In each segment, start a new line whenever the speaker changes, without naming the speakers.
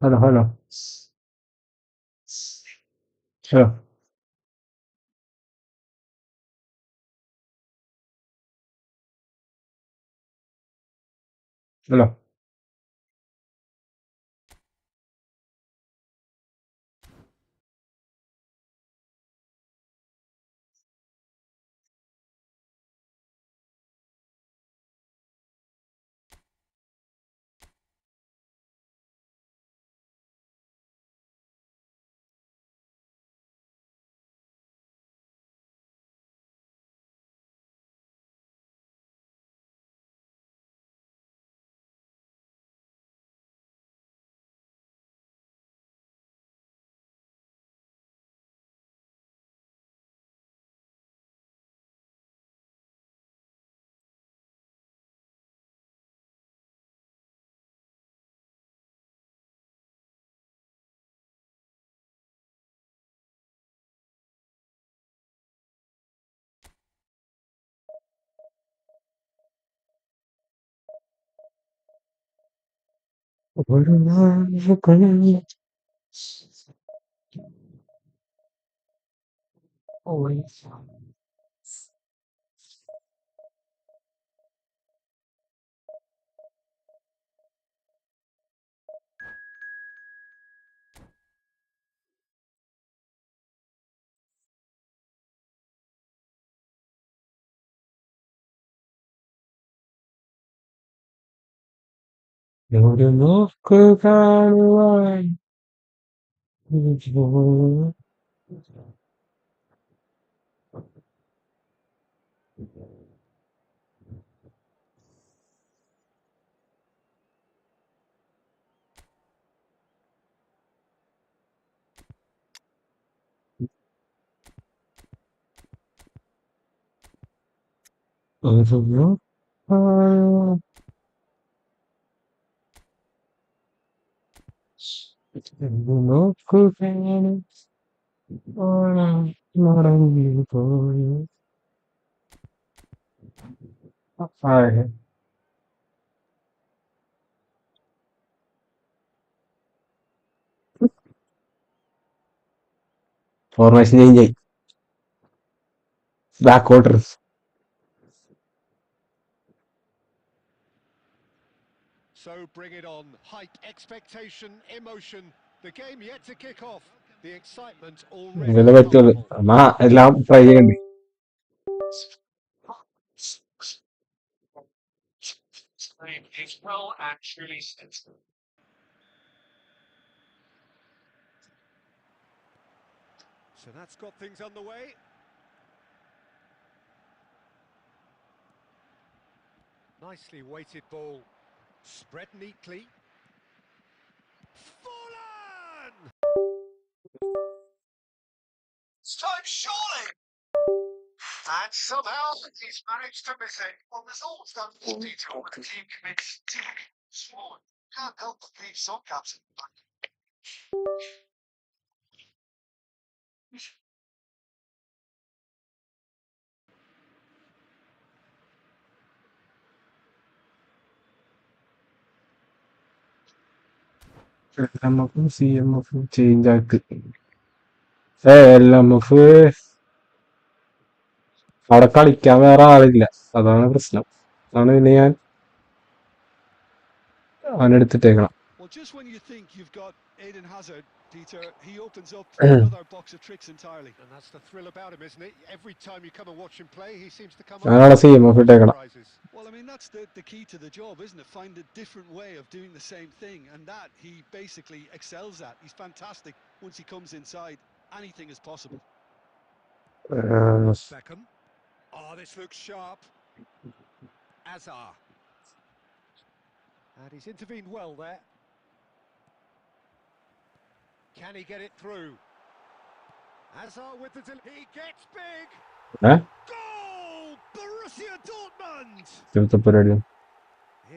Hello, hello, hello, hello. ഒരു നോക്ക് കാണുവാൻ ഒരു നോക്ക് കാണുവാൻ ഒരു നോക്ക് കാണുവാൻ മടങ്ങി പോയി ഫോർമേഷൻ ചേഞ്ച് ആയി back quarter
So bring it on. Hype, expectation, emotion. The game yet to kick off. The excitement already
ഇവനെ പറ്റുള്ളൂ
palpable.
എന്നാ എല്ലാം ട്രൈ ചെയ്യണ്ടേ
So that's got things underway. Nicely weighted ball. Spread neatly. Fallen! It's time, surely! And somehow he's managed to miss it. Well, there's always that detail when the team commits to small. Can't help but leave some gaps in the back.
LMF CMF change ആക്ക് LMF അവിടെ കളിക്കാൻ വേറെ ആളില്ല അതാണ് പ്രശ്നം അതാണ് പിന്നെ ഞാൻ അവനെടുത്തിട്ടേക്കണം
Well, just when you think you've got Eden Hazard, Peter, he opens up another box of tricks entirely. And that's the thrill about him, isn't it? Every time you come and watch him play, he seems to come up
ഞാനവിടെ
with
CMF ഇട്ടേക്കണം
surprises. Well, I mean, that's the key to the job, isn't it? Find a different way of doing the same thing, and that he basically excels at. He's fantastic once he comes inside. Anything is possible. Beckham. Oh, this looks sharp. Azar. And he's intervened well there. Can he get it through? Hazard with the he gets big. Goal! Borussia Dortmund.
ഇവിടുത്തെ പരിപാടി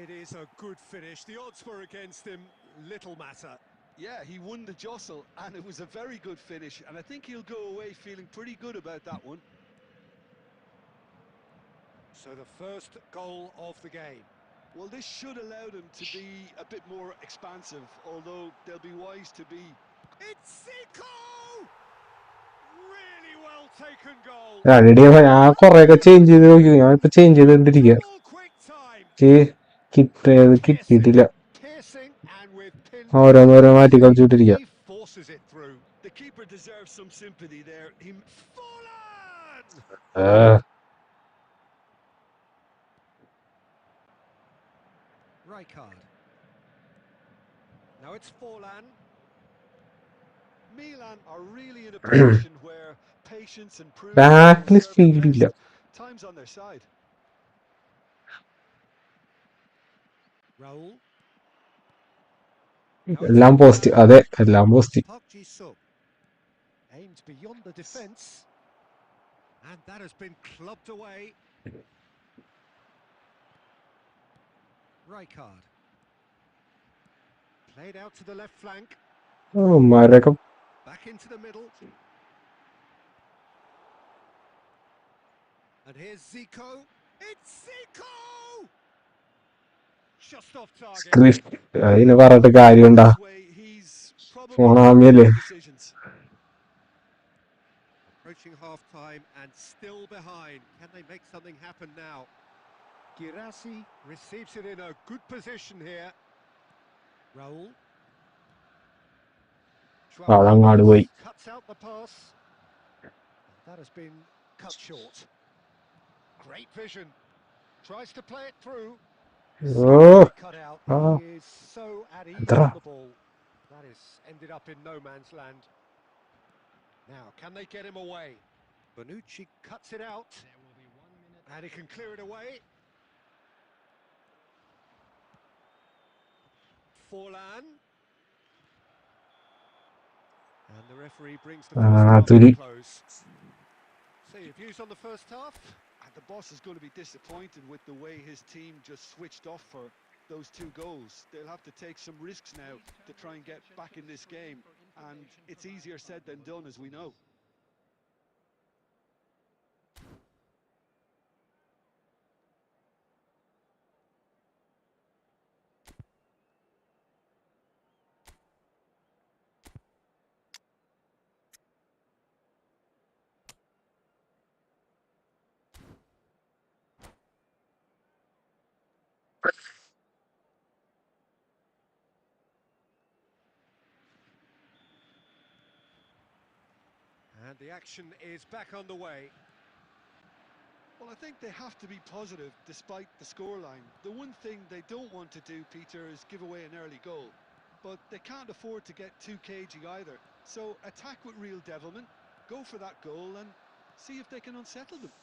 It is a good finish. The odds were against him. Little matter. Yeah, he won the jostle, and it was a very good finish. And I think he'll go away feeling pretty good about that one. So the first goal of the game. Well, this should allow them to be a bit more expansive, although they'll be wise to be. It's Zico! Really well taken goal.
ഞാൻ കൊറേയൊക്കെ change ചെയ്ത് നോക്കി. ഞാൻ ഇപ്പൊ change ചെയ്തോണ്ടിരിക്കുക.
Double quick time.
കിട്ടിയിട്ടില്ല.
Piercing and with
ഓരോന്നോരോ മാറ്റി
pinpoint
കളിച്ചോണ്ടിരിക്കുക.
he forces it through. The keeper deserves some sympathy there. He fallen. Rijkaard. Now it's Forlan. Milan are really in a position where patience and prudence
ബാക്കിൽ
serve them
speed ഇല്ല.
best. Time's on their side. Raul.
എല്ലാം post. അതെ, എല്ലാം post.
Park Ji-suk aimed beyond the defence, and that has been clubbed away. Rijkaard played out to the left flank.
മാരൊക്കെ
Back into the middle. And here's Zico. It's Zico! Just off target.
Script അതിന് പറഞ്ഞിട്ട് കാര്യമുണ്ടാ? ഫോണാമിയല്ലേ?
Approaching half time and still behind. Can they make something happen now? Girassi receives it in a good position here. Raul.
അതങ്ങാട് പോയി.
Cuts out the pass. That has been cut short. Great vision. Tries to play it through. Cut out. He is so at ease on the ball. That is ended up in no man's land. Now, can they get him away? Bonucci cuts it out. And he can clear it away. Forlan. And the referee brings the first half to a close. So your views on the first half? And the boss is going to be disappointed with the way his team just switched off for those 2 goals. They'll have to take some risks now to try and get back in this game. And it's easier said than done, as we know. And the action is back on the way. Well, I think they have to be positive despite the scoreline. The one thing they don't want to do, Peter, is give away an early goal. But they can't afford to get too cagey either. So attack with real devilment, go for that goal and see if they can unsettle them.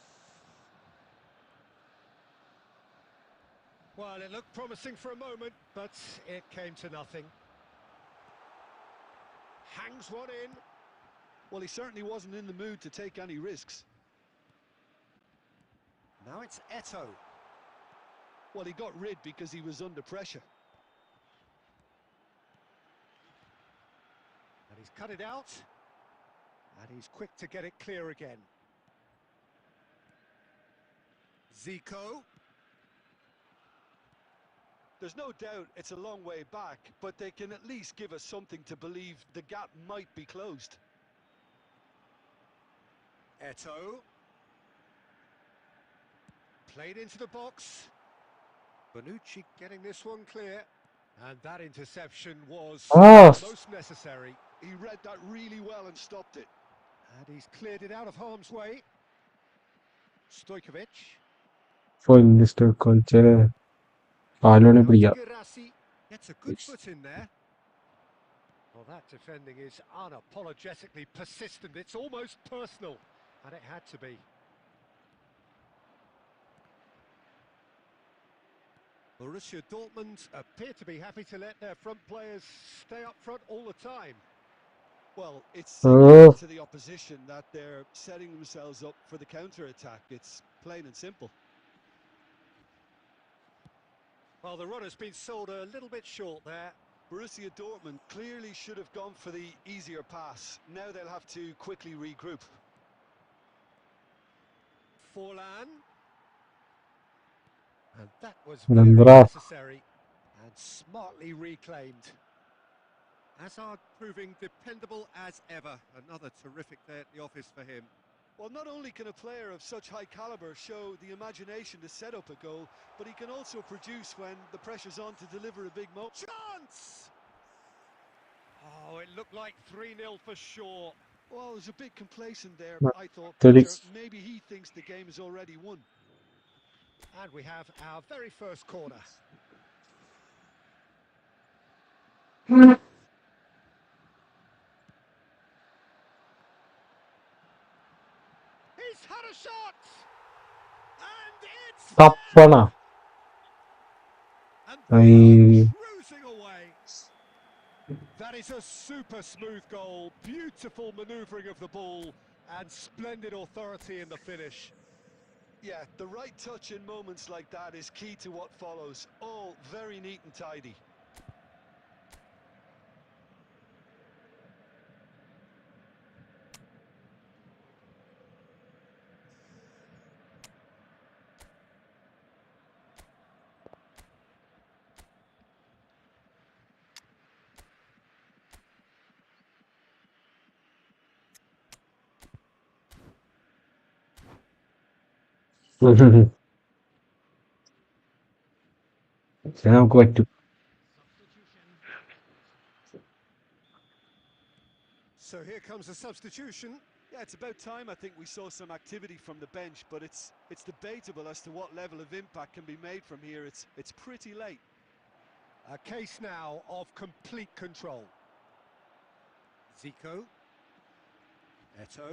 Well, it looked promising for a moment, but it came to nothing. Hangs one in. Well, he certainly wasn't in the mood to take any risks. Now it's Eto. Well, he got rid because he was under pressure. And he's cut it out. And he's quick to get it clear again. Zico. There's no doubt it's a long way back, but they can at least give us something to believe the gap might be closed. Eto. Played into the box. Bonucci getting this one clear. And that interception was most necessary. He read that really well and stopped it. And he's cleared it out of harm's way. Stojkovic. Girassi gets a good foot in there. Well, that defending is unapologetically persistent. It's almost personal. And it had to be. Borussia Dortmund appear to be happy to let their front players stay up front all the time. Well, it's to the opposition that they're setting themselves up for the counter-attack. It's plain and simple. Well, the run has been sold a little bit short there. Borussia Dortmund clearly should have gone for the easier pass. Now they'll have to quickly regroup. Forlan.
And that was very
Remember,
necessary and smartly reclaimed. Hazard proving dependable as ever. Another terrific day at the office for him.
Well, not only can a player of such high calibre show the imagination to set up a goal, but he can also produce when the pressure's on to deliver a big moment.
Chance! Oh, it looked like 3-0 for sure.
Well, there's a bit complacent there, I thought, Peter.
Felix.
Maybe he thinks the game is already won.
And we have our very first corner. He's had a shot! And it's
Tapana.
there! And they are cruising away. That is a super smooth goal, beautiful manoeuvring of the ball, and splendid authority in the finish.
Yeah, the right touch in moments like that is key to what follows. All very neat and tidy.
നമുക്ക് പറ്റും.
So here comes a substitution.
Yeah, it's about time I think we saw some activity from the bench, but it's debatable as to what level of impact can be made from here. It's pretty late.
A case now of complete control. Zico. Eto.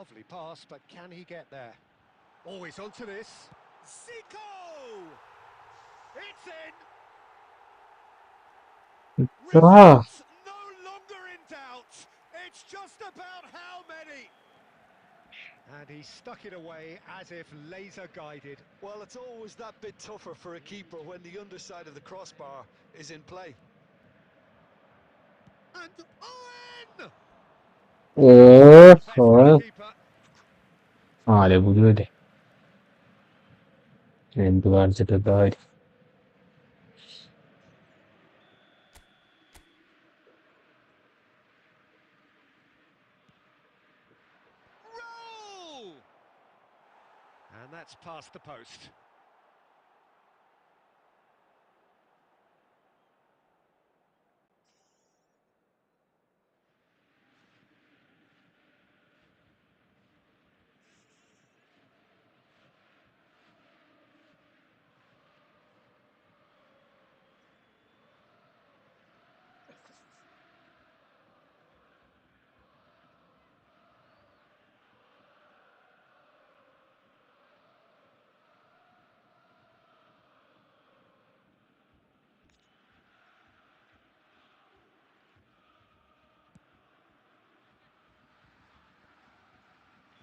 Lovely pass, but can he get there? Always onto this. Zico! It's in!
Ah,
Results no longer in doubt. It's just about how many. And he stuck it away as if laser guided.
Well, it's always that bit tougher for a keeper when the underside of the crossbar is in play.
And Owen!
Oh
Deflects the keeper.
അതെ പുതിയതല്ലേ എന്ത് കാണിച്ചിട്ട് കാര്യം.
Roll! And that's past the post.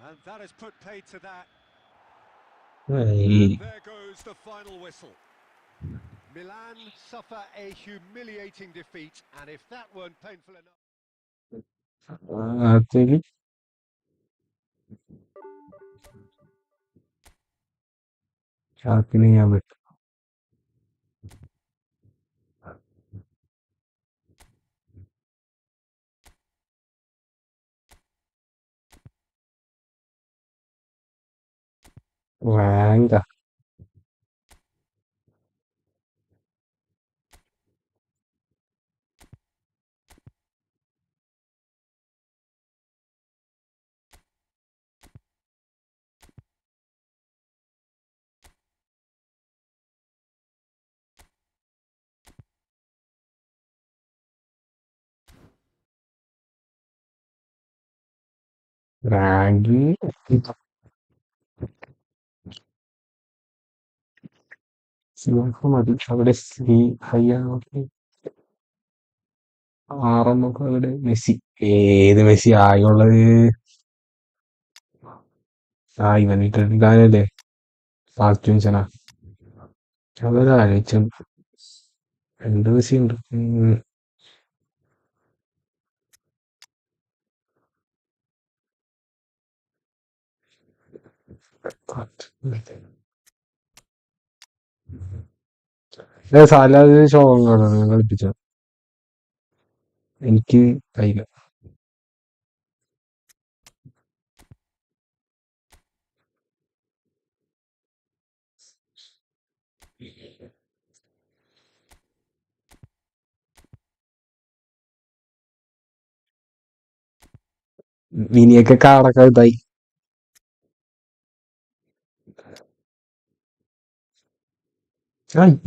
And that has put paid to that. And there goes the final whistle. Milan suffer a humiliating defeat, and if that weren't painful enough...
അതിൽ ഷാപ്പിന് ചെയ്യാൻ പറ്റും. വേണ്ട റാങ്കി മതി അവിടെ ഹയ്യാക്കി 6 അവിടെ മെസ്സി. ഏത് Messi ആയുള്ളത്? ഇവൻ ഇട്ടിട്ടാനല്ലേ ഫാൽത്തുൻസനാ. അതൊരു ആലോചിച്ച 2 മെസ്സി ഉണ്ട്. സാലാത് ശോകങ്ങളാണ് കളിപ്പിച്ച. എനിക്ക് കഴിയില്ല. ഇനിയൊക്കെ കാടൊക്കെ ഇതായി.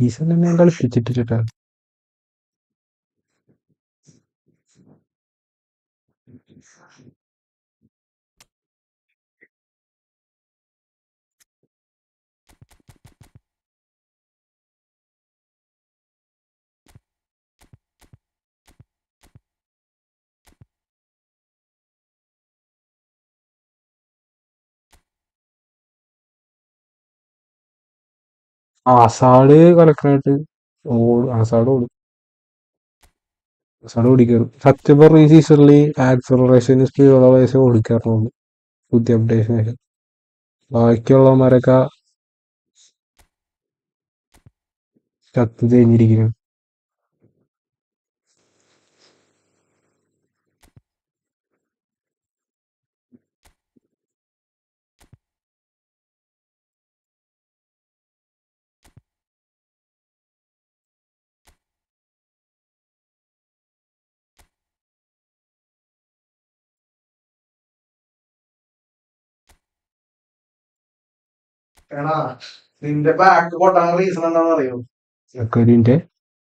ഈ സമയം ഞാൻ കളിപ്പിച്ചിട്ടിട്ടാ. ആസാഡ് കലക്കാനായിട്ട് ഓടും. ആസാഡ് ഓടും. ആസാഡ് ഓടിക്കറും. സത്യം പറഞ്ഞ ഈ സീസണില് ആക്സലറേഷൻ സ്പീഡുള്ള വയസ്സ് ഓടിക്കാറുണ്ട് പുതിയ അപ്ഡേഷനൊക്കെ. ബാക്കിയുള്ളവന്മാരൊക്കെ ചത്ത് തേഞ്ഞിരിക്കുന്നു.
എടാ നിന്റെ ബാക്ക് പൊട്ടാൻ റീസൺ എന്താണെന്ന് അറിയോ?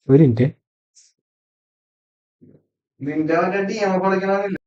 ഒരു മിനിറ്റ്.
നിന്റെ മറ്റേ ടീം കളിക്കണമെന്നില്ല.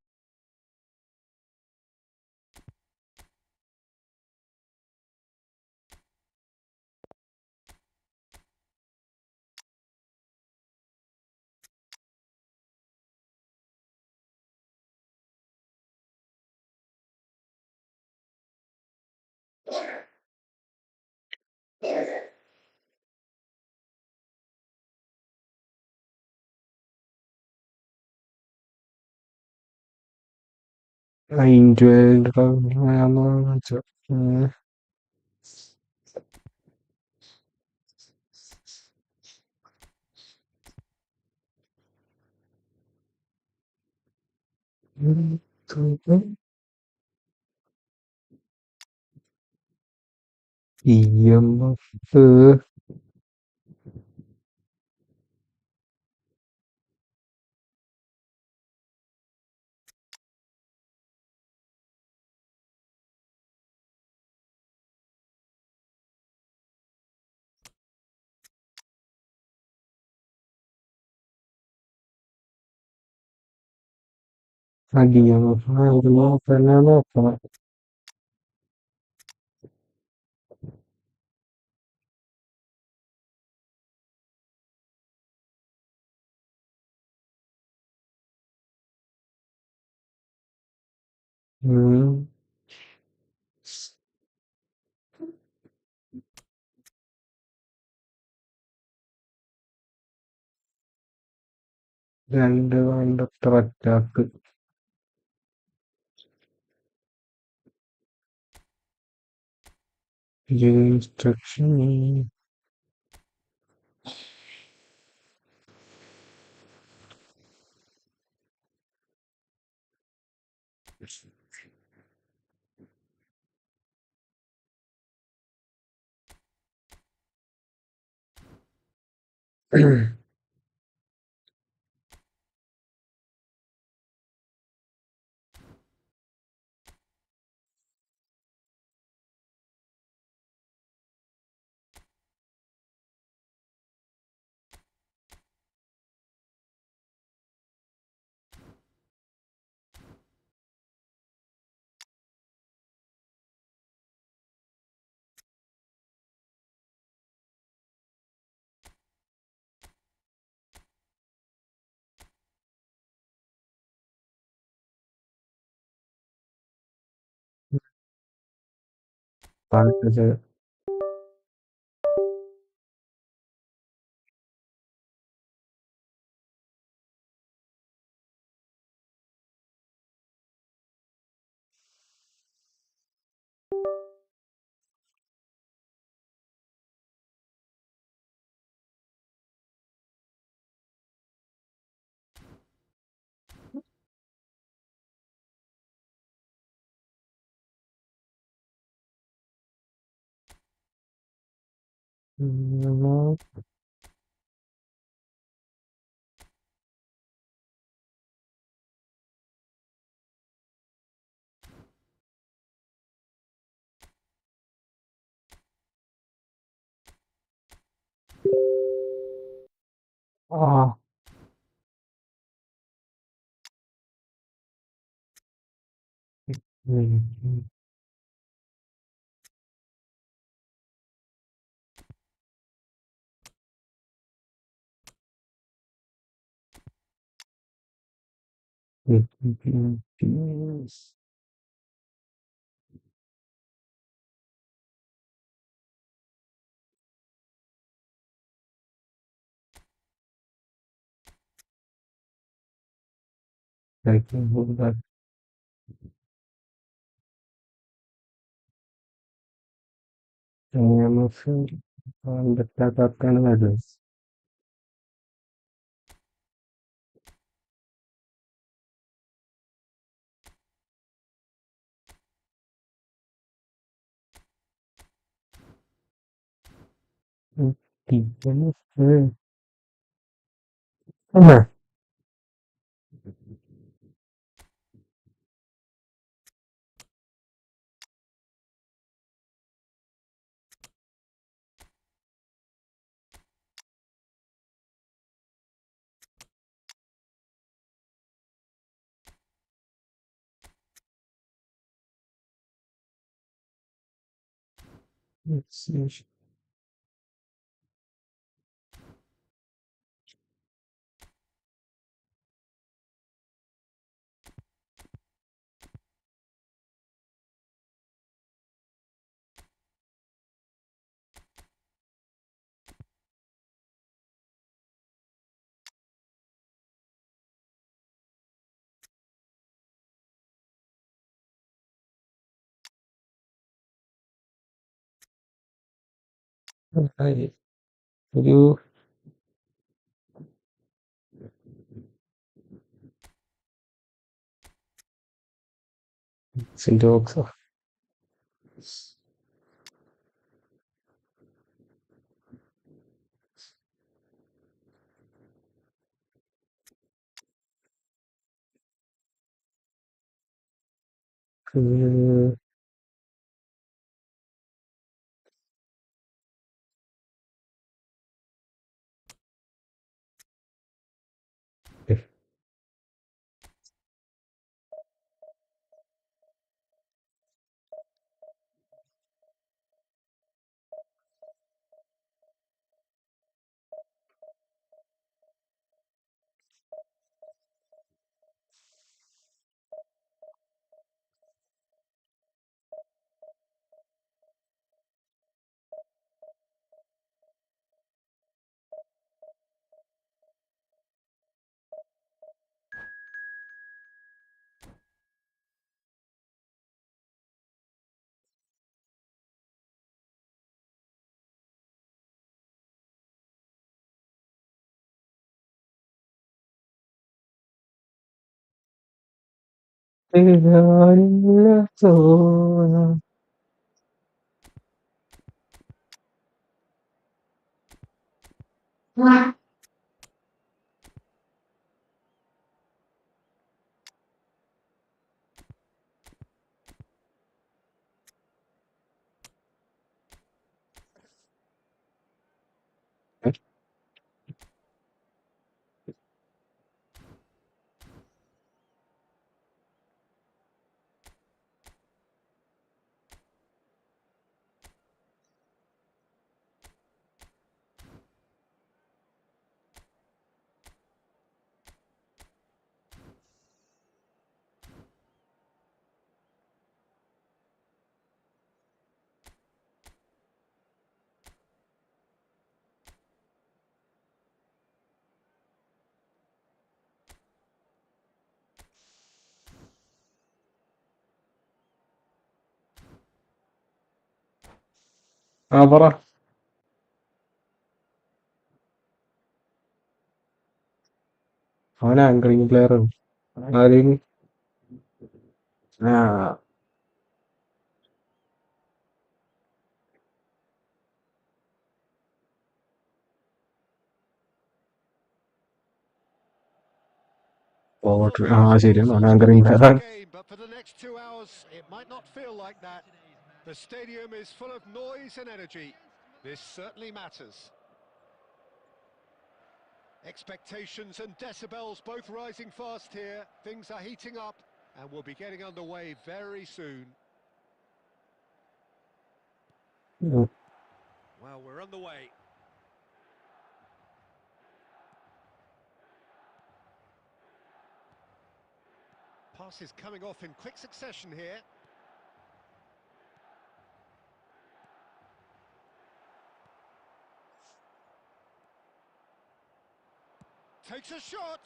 അതിൻ്റെ EMF EMF തന്നെ നോക്കണം. ഉം. രണ്ട് conductor attack. Instruction. Mm, ah, mm, yes. I can hold that. I am afraid that kind of address. Okay. Let's see. I, you syntax. പറ അവൻ ആങ്കറിങ് പ്ലെയർ ആണ് ആരെയും ആ Poetry.
Football's of
ശരിയാണ്
course
അവൻ
ultimately
ആങ്കറിംഗ്
just a
വേറെ.
game, but for the next 2 hours, it might not feel like that. The stadium is full of noise and energy. This certainly matters. Expectations and decibels both rising fast here. Things are heating up and we'll be getting underway very soon. Well, we're on the way. Passes coming off in quick succession here. Takes a shot.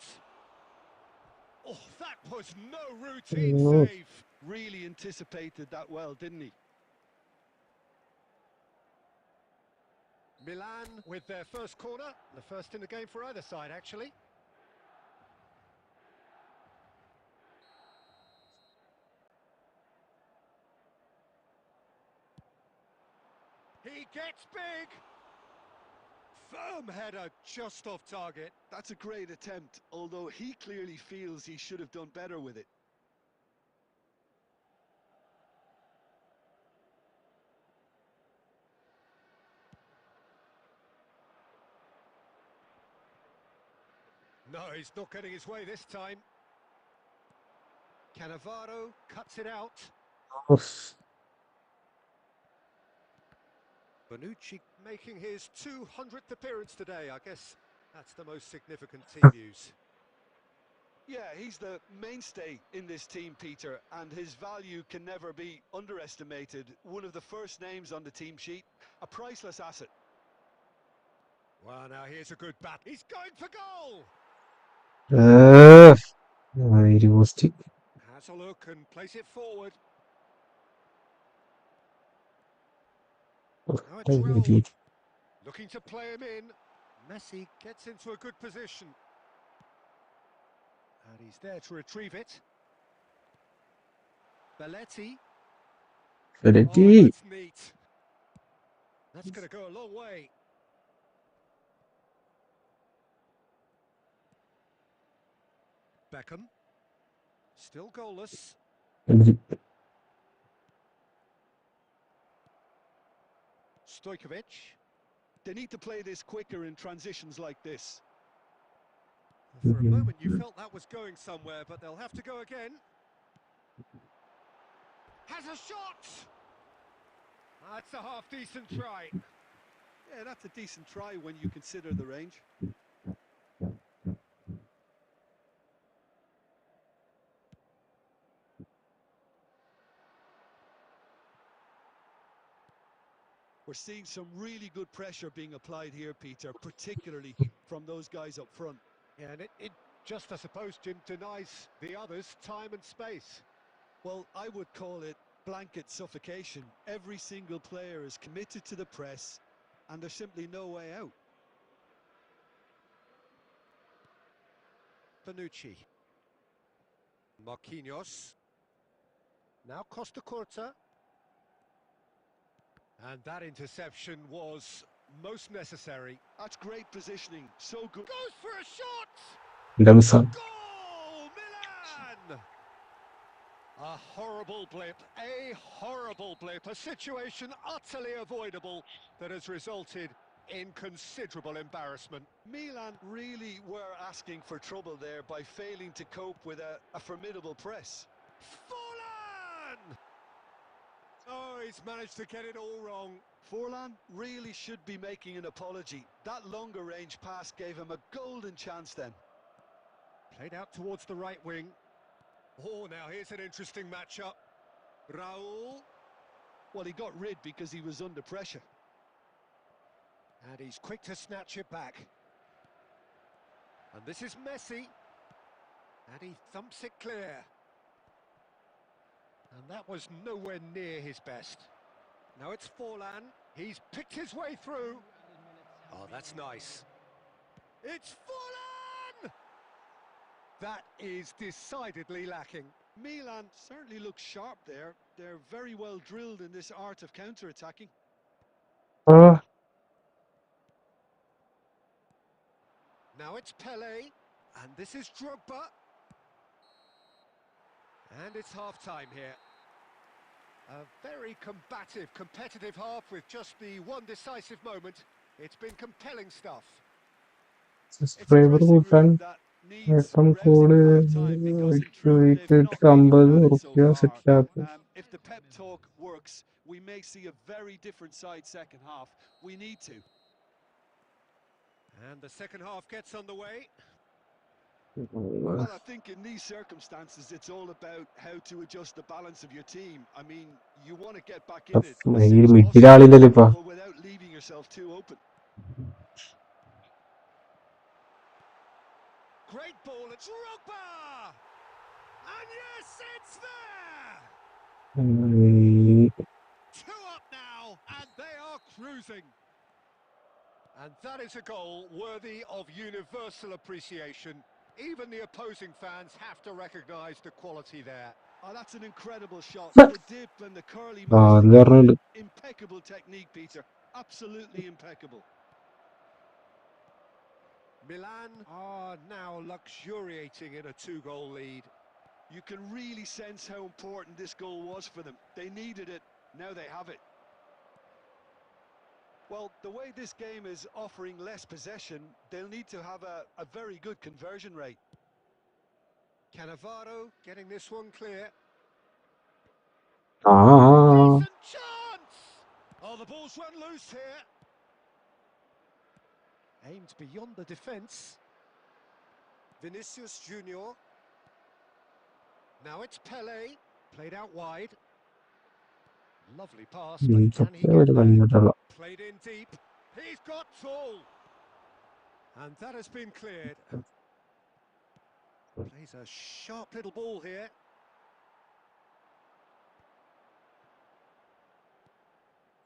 Oh, that was no routine save.
Really anticipated that well, didn't he?
Milan with their first corner. The first in the game for either side, actually. He gets big. Firm header just off target.
That's a great attempt, although he clearly feels he should have done better with it.
No, he's not getting his way this time. Cannavaro cuts it out. Bonucci making his 200th appearance today. I guess that's the most significant team news.
Yeah, he's the mainstay in this team, Peter, and his value can never be underestimated. One of the first names on the team sheet, a priceless asset.
Well, now here's a good bat. He's going for goal! Has a look and plays it forward. Now it's Raul, looking to play him in. Messi gets into a good position. And he's there to retrieve it. Belletti. Oh, that's neat. That's going to go a long way. Beckham. Still goalless. Stojkovic.
They need to play this quicker in transitions like this.
For a moment you felt that was going somewhere, but they'll have to go again. Has a shot! That's a half-decent try.
Yeah, that's a decent try when you consider the range. We're seeing some really good pressure being applied here, Peter, particularly from those guys up front.
Yeah, and it just, I suppose, Jim, denies the others time and space.
Well, I would call it blanket suffocation. Every single player is committed to the press, and there's simply no way out.
Bonucci. Marquinhos. Now Costa Curta. And that interception was most necessary.
That's great positioning, so good.
Goes for a shot!
Goal.
Milan! A horrible blip, a situation utterly avoidable that has resulted in considerable embarrassment.
Milan really were asking for trouble there by failing to cope with a formidable press.
Forlan! Oh, he's managed to get it all wrong.
Forlan really should be making an apology. That longer range pass gave him a golden chance then.
Played out towards the right wing. Oh, now here's an interesting matchup. Raul.
Well, he got rid because he was under pressure.
And he's quick to snatch it back. And this is Messi. And he thumps it clear. And that was nowhere near his best. Now it's Forlan. He's picked his way through. Oh, that's nice. It's Forlan! That is decidedly lacking.
Milan certainly looks sharp there. They're very well drilled in this art of counter-attacking.
Now it's Pele. And this is Drogba. And it's half-time here. A very combative, competitive half with just the one decisive moment. It's been compelling stuff. It's a
subscriber
dressing
കൂട്ടാൻ
room that needs
ഏട്ടൻ
rousing
code
at half-time because in truth they've
ഇട്ട്
not been
50
bad so
റുപ്യ
far.
സെറ്റാക്കും.
If the pep talk works, we may see a very different side second half. We need to.
And the second half gets underway.
Well, I think in these circumstances, it's all about how to adjust the balance of your team. I mean, you want to get back in it as
ഈ
soon as possible,
മിഡിലാളില്ലല്ലോ ഇപ്പൊ.
but without leaving yourself too open.
Great ball, it's Drogba! And yes, it's there! Two up now, and they are cruising. And that is a goal worthy of universal appreciation. Even the opposing fans have to recognise the quality there.
Oh, that's an incredible shot.
Huh.
The dip and the curl he
Ah,
managed to
അത്
get
പറഞ്ഞിട്ടുണ്ട്.
in. Impeccable technique, Peter. Absolutely impeccable.
Milan are now luxuriating in a two-goal lead.
You can really sense how important this goal was for them. They needed it. Now they have it. Well, the way this game is offering less possession, they'll need to have a very good conversion rate.
Cannavaro getting this one clear.
Ah,
Decent chance! Oh, the ball's run loose here. Aimed beyond the defence. Vinicius Junior. Now it's Pele. Played out wide. Lovely pass, but can he get there? Played in deep. He's got Tool. And that has been cleared. Plays a sharp little ball here.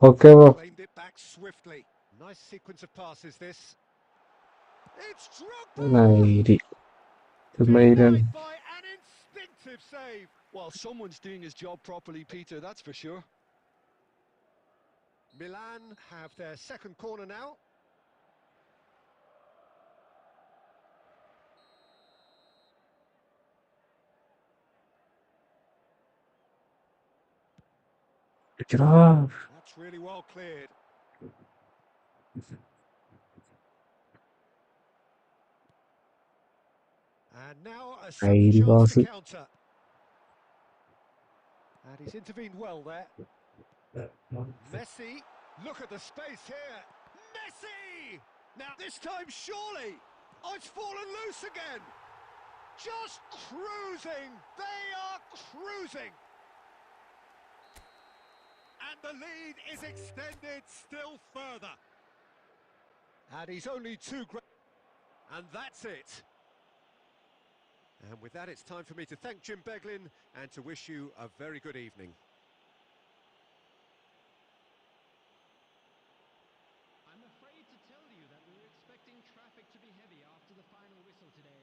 okay, bro.
Claimed it back swiftly. Nice sequence of passes this. It's Drogba!
Nairi.
Denied by an instinctive save.
Well, someone's doing his job properly, Peter, that's for sure.
Milan have their second corner now. That's really well cleared. And now a sudden
Nairi
chance
pass.
to counter. And he's intervened well there. Messi, look at the space here. Messi! Now this time surely. Oh, it's fallen loose again. Just cruising. They are cruising. And the lead is extended still further. And he's only too great. And that's it. And with that, it's time for me to thank Jim Beglin and to wish you a very good evening.
I'm afraid to tell you that we were expecting traffic to be heavy after the final whistle today.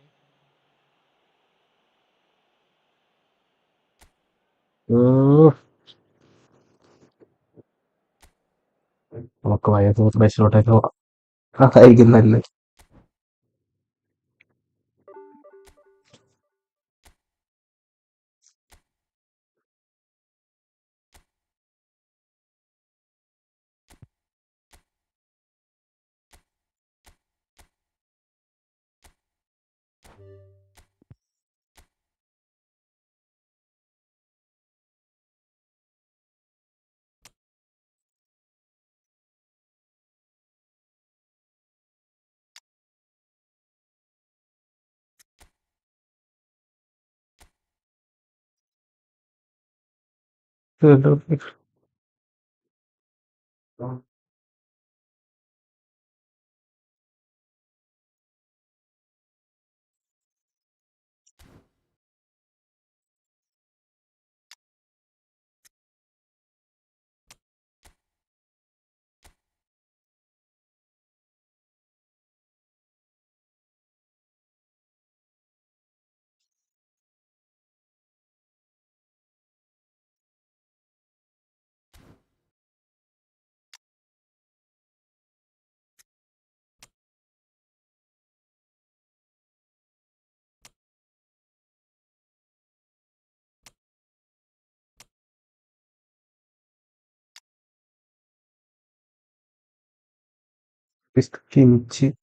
നമുക്ക് വയ tooth ബസ്സിലോട്ടൊക്കെ പോകാം. അതായിരിക്കും നല്ലത്. Kimchi.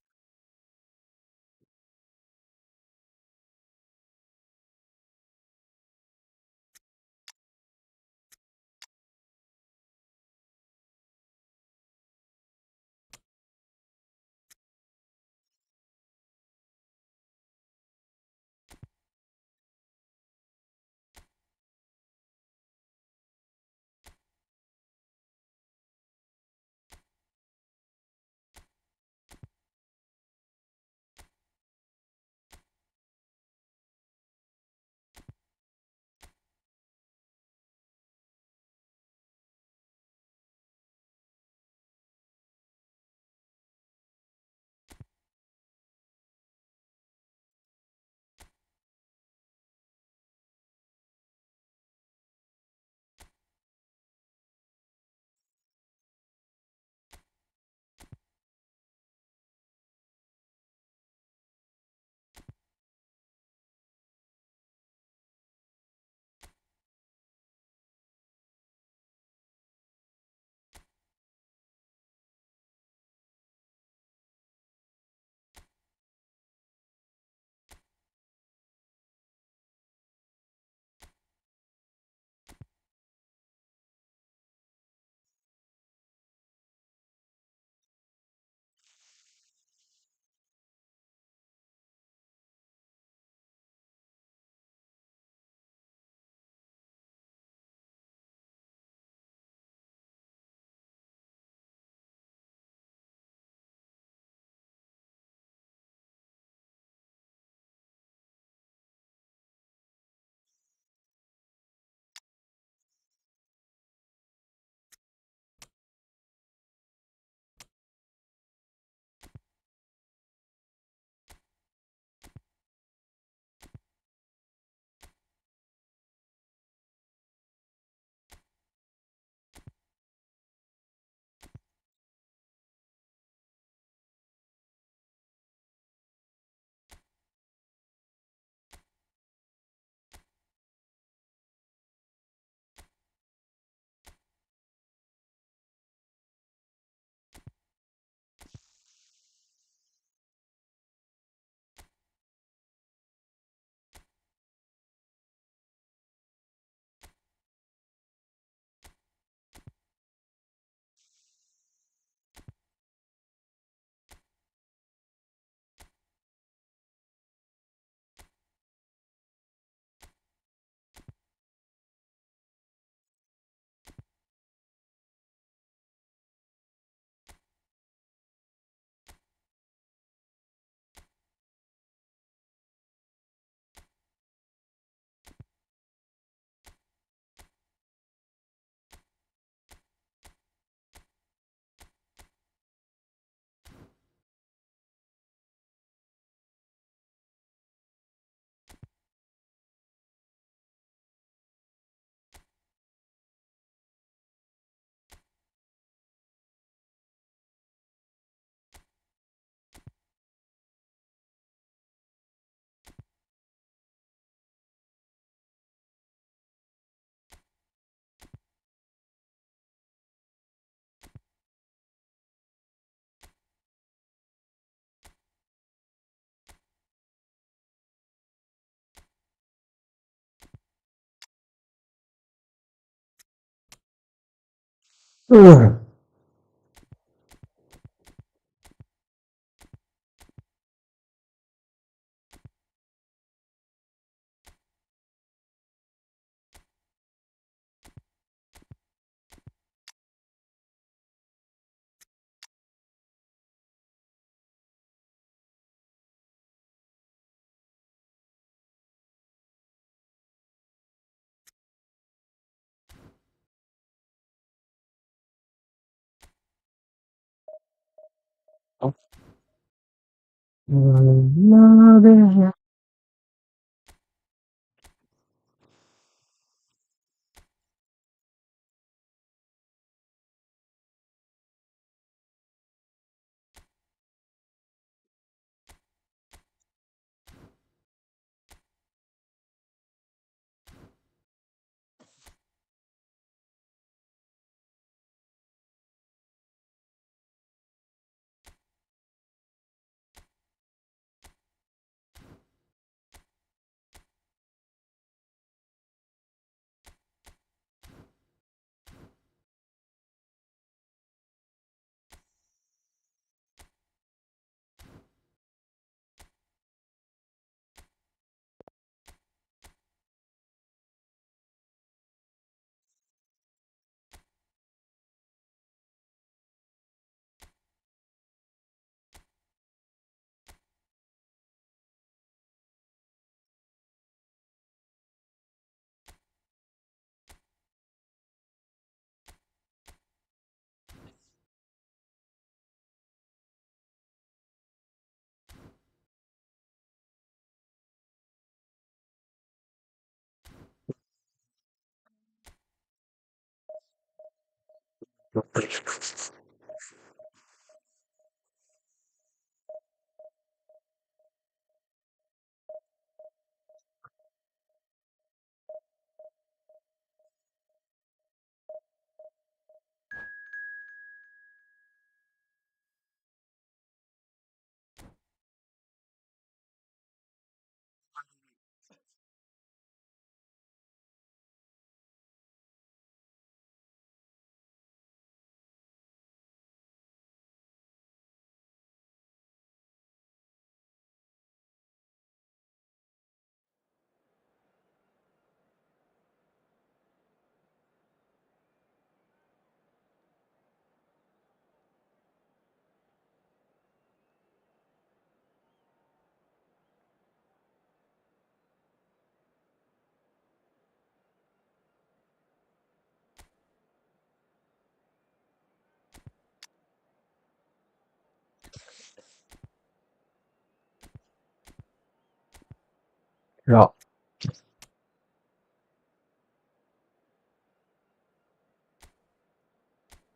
Ja.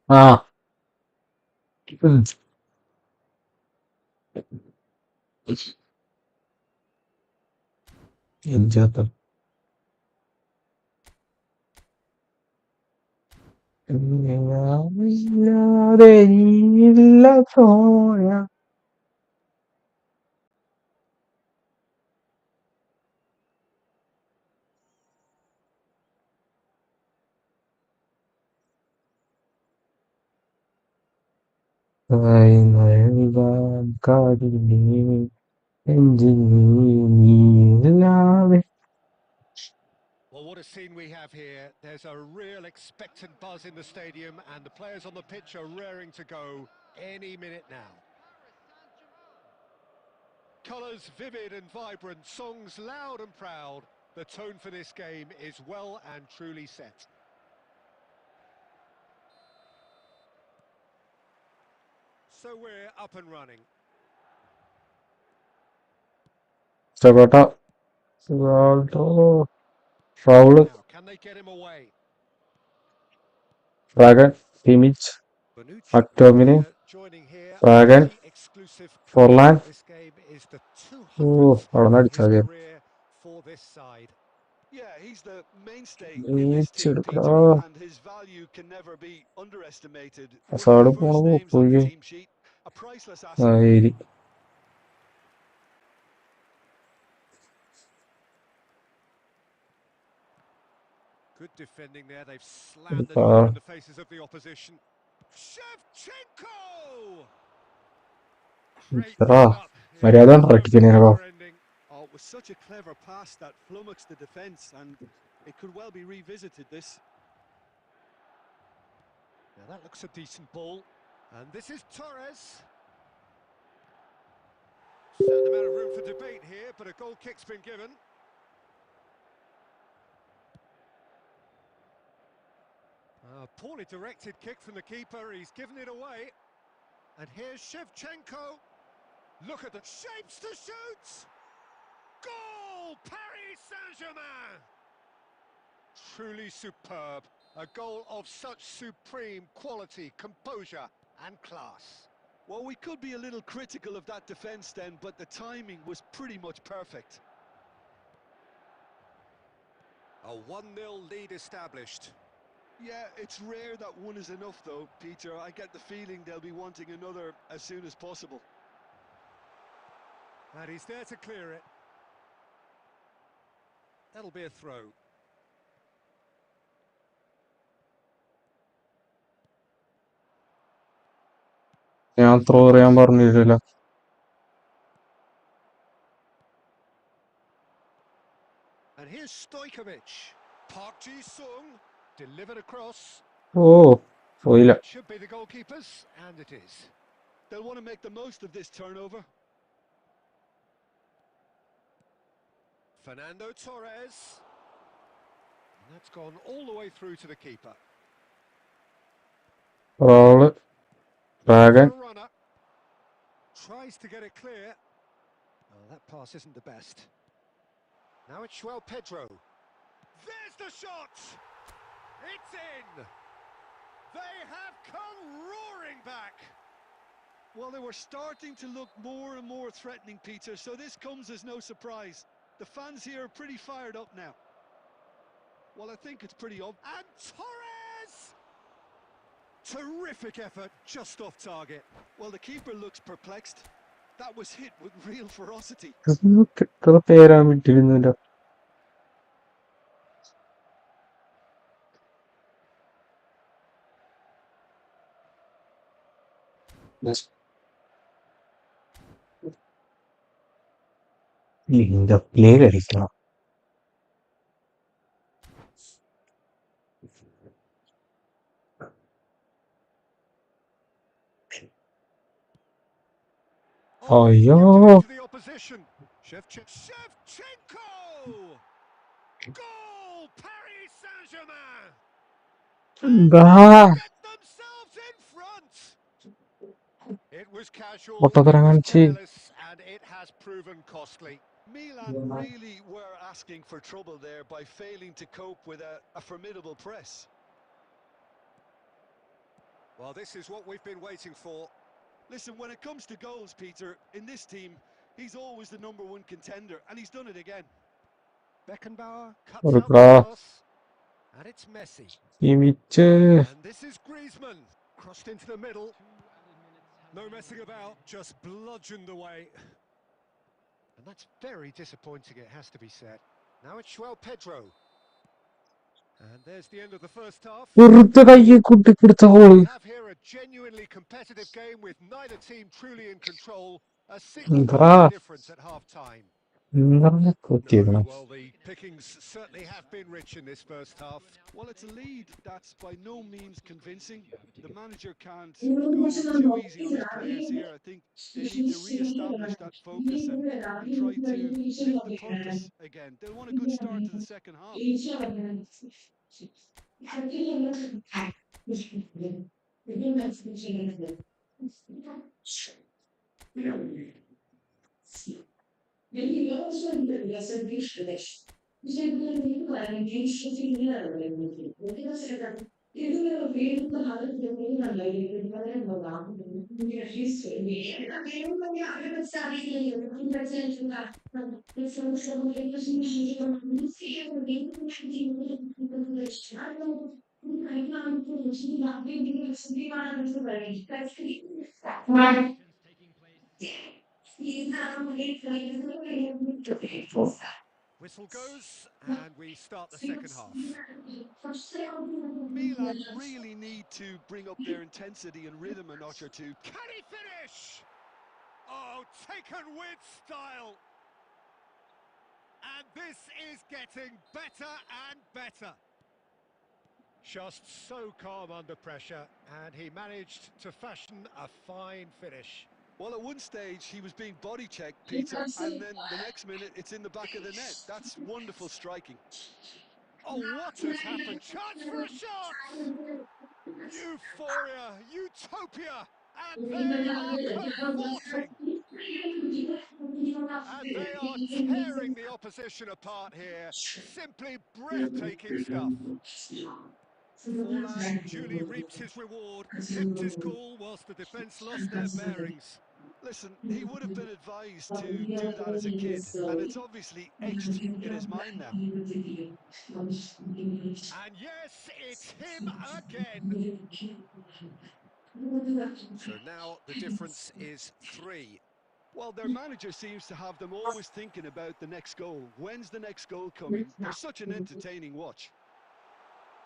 Ah. Idiota. La sola. Ay, no es cariño.
Well, what a scene we have here. There's a real expectant buzz in the stadium, and the players on the pitch are raring to go any minute now. Colours vivid and vibrant, songs loud and proud. The tone for this game is well and truly set. So we're up and running.
Sabata. Sabato. Foul.
Now, can they get him away?
Dragon. Image.
Bonucci
McTominay.
joining here,
Dragon.
the exclusive coverage.
Forlan.
This game is the
Oh,
200th
അവിടെ നിന്ന്
in his
അടിച്ചാൽ
career for this side.
Yeah, he's the mainstay in this team,
മതിയെടാ.
Peter, and his value can never be underestimated. One of the
Hazard പോണ
first names on the
പോയി.
team sheet, a priceless asset.
ആയിരി.
Good defending there. They've slammed the door in the faces of the opposition. Shevchenko! Great build-up. It
മര്യാദ
was no
റെക്കിച്ചിനോ.
believer ending.
Oh, it was such a clever pass that flummoxed the defence, and it could well be revisited, this.
Now that looks a decent ball. And this is Torres. Certain amount of room for debate here, but a goal kick's been given. A poorly directed kick from the keeper. He's given it away. And here's Shevchenko. Look at the shapes to shoot! Goal! Paris Saint-Germain! Truly superb. A goal of such supreme quality, composure and class.
Well, we could be a little critical of that defence then, but the timing was pretty much perfect.
A 1-0 lead established.
Yeah, it's rare that one is enough though, Peter. I get the feeling they'll be wanting another as soon as possible.
And he's there to clear it. That'll be a throw.
ഞാൻ throw അറിയാൻ പറഞ്ഞിട്ടില്ല.
And here's Stojkovic. Park Ji-sung delivered across.
ഓ പോയില്ല.
That should be the goalkeepers, and it is.
They'll want to make the most of this turnover.
Fernando Torres. And that's gone all the way through to the keeper.
Foul. Dragon.
For a runner. Tries to get it clear. Oh, that pass isn't the best. Now it's João Pedro. There's the shot! It's in! They have come roaring back.
Well, they were starting to look more and more threatening, Peter, so this comes as no surprise. The fans here are pretty fired up now. Well, I think it's pretty obvious.
And Torres! Terrific effort, just off target.
Well, the keeper looks perplexed. That was hit with real ferocity.
എത്ര പേരാ വിട്ടിരുന്നില്ല. இந்த play കളിക്കണം.
Oh, he's
അയ്യോ
getting into the opposition. Shevchenko! Goal! Paris Saint-Germain! And
എന്താ
they get themselves in front. It was casual,
പൊട്ടത്തരം
it was
കാണിച്ച്.
careless, and it has proven costly.
Milan really were asking for trouble there by failing to cope with a formidable press.
Well, this is what we've been waiting for.
Listen, when it comes to goals, Peter, in this team, he's always the #1 contender, and he's done it again.
Beckenbauer cuts
ഒരു
out the cross, and it's Messi.
ജീവിച്ച്
And this is Griezmann, crossed into the middle. No messing about, just bludgeoned away. And that's very disappointing, it has to be said. Now it's João Pedro. And there's the end of the first half.
വെറുതെ കയ്യെ കൂട്ടിപ്പിടിച്ച goal.
We have here a genuinely competitive game with neither team truly in control. A single
എന്താ
goal difference at half-time.
എന്താണ്
No,
കുത്തിയേക്കണം.
well, the pickings certainly have been rich in this first half.
Well, it's a lead that's by no means convincing. The manager can't go too easy on his players here. I think they need to re-establish that focus and try to lift the purpose again. They'll want a good start to the second half.
taking place.
Whistle goes, and we start the second half.
Milan really need to bring up their intensity and rhythm a notch or two.
Can he finish? Oh, taken with style. And this is getting better and better. Just so calm under pressure, and he managed to fashion a fine finish.
Well, at one stage, he was being body checked, Peter, and then the next minute, it's in the back of the net. That's wonderful striking.
Oh, what has happened? Chance for a shot! Euphoria, utopia, and they are cavorting. And they are tearing the opposition apart here. Simply breathtaking stuff. Forlan duly reaps his reward, kept his cool whilst the defence lost their bearings.
Listen, he would have been advised to do that as a kid, and it's obviously etched in his mind now.
And yes, it's him again. So now the difference is 3.
Well, their manager seems to have them always thinking about the next goal. When's the next goal coming? They're such an entertaining watch.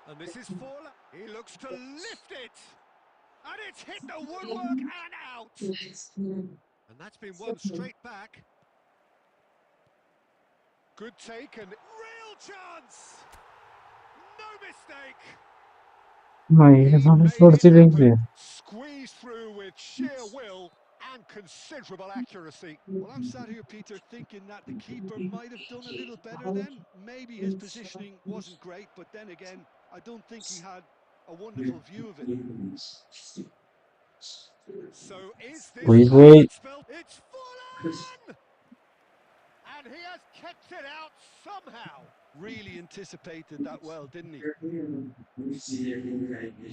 And this is Forlan. He looks to lift it. And it's hit the woodwork and out. And that's been won straight back. Good take and real chance. No mistake.
Minus
He made it
കൊടുത്തില്ലെങ്കിൽ
happen. Squeezed through with sheer will and considerable accuracy.
Well, I'm sat here, Peter, thinking that the keeper might have done a little better then. Maybe his positioning wasn't great, but then again, I don't think he had a wonderful view of it.
So is this
പോയി
how
പോയി
it's spelled? It's Forlan! And And he has kept it out somehow.
Really anticipated that well, didn't he?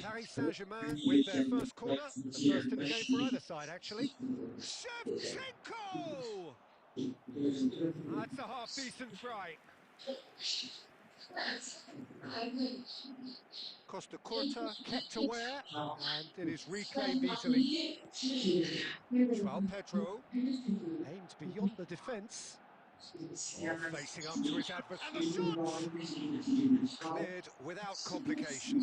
Paris Saint-Germain with their first corner, the first in the game for either side, actually. Shevchenko! That's a half-decent try. Costa Curta kept aware, and it is reclaimed easily. Joao Pedro aimed beyond the defence. Oh, facing up to his adversary. And the shot! Cleared without complication.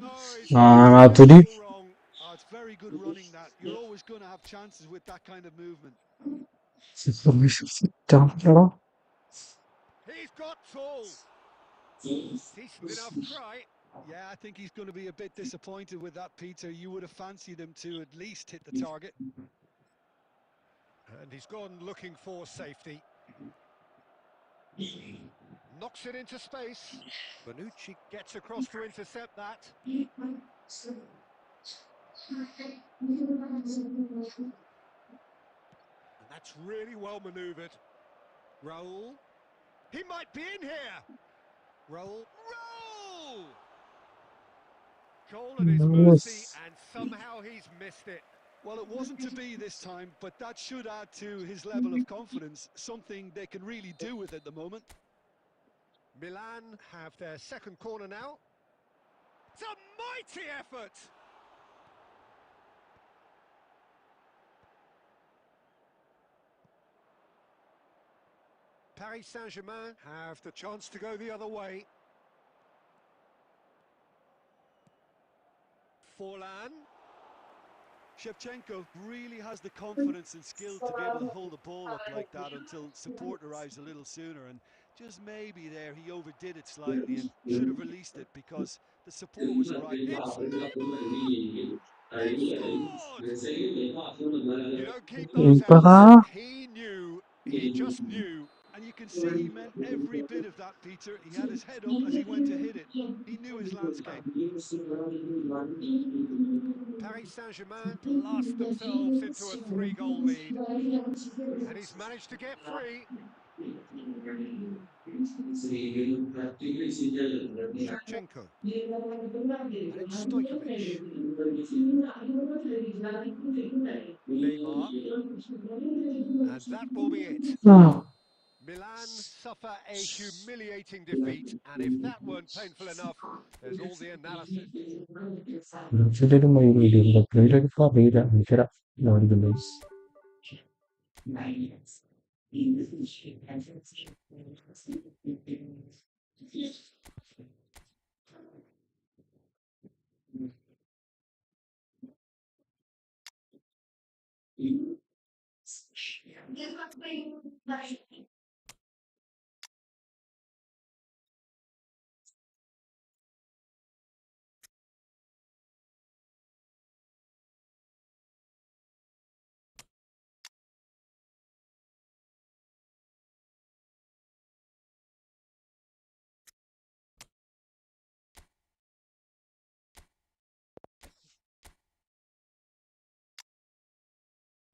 Oh, he's
Ah,
really
ngatu
can't
di.
go wrong. Oh, it's very good running that. You're always going to have chances with that kind of movement.
He's got tall. Decent enough try.
Yeah, I think he's going to be a bit disappointed with that, Peter. You would have fancied him to at least hit the target.
And he's gone looking for safety. Knocks it into space. Bonucci gets across to intercept that. And that's really well manoeuvred. Raul. He might be in here. Raul. Raul! Goal at his mercy, and somehow he's missed it.
Well, it wasn't to be this time, but that should add to his level of confidence, something they can really do with at the moment.
Milan have their second corner now. It's a mighty effort! Paris Saint-Germain have the chance to go the other way. Forlan.
Shevchenko really has the confidence and skill to be able to hold the ball up like that until support arrives a little sooner, and just maybe there he overdid it slightly and should have released it because the support was arriving
It's
properly.
Neymar! They've scored! You don't keep those out. He just knew.
And you can see he meant every bit of that, Peter. He had his head up as he went to hit it. He knew his landscape.
Paris Saint-Germain blast themselves into a 3-goal lead. And he's managed to get free. Shevchenko. And it's Stojkovic. Neymar. And that will be it. Milan suffer a humiliating defeat, and if that weren't painful enough, there's all the analysis.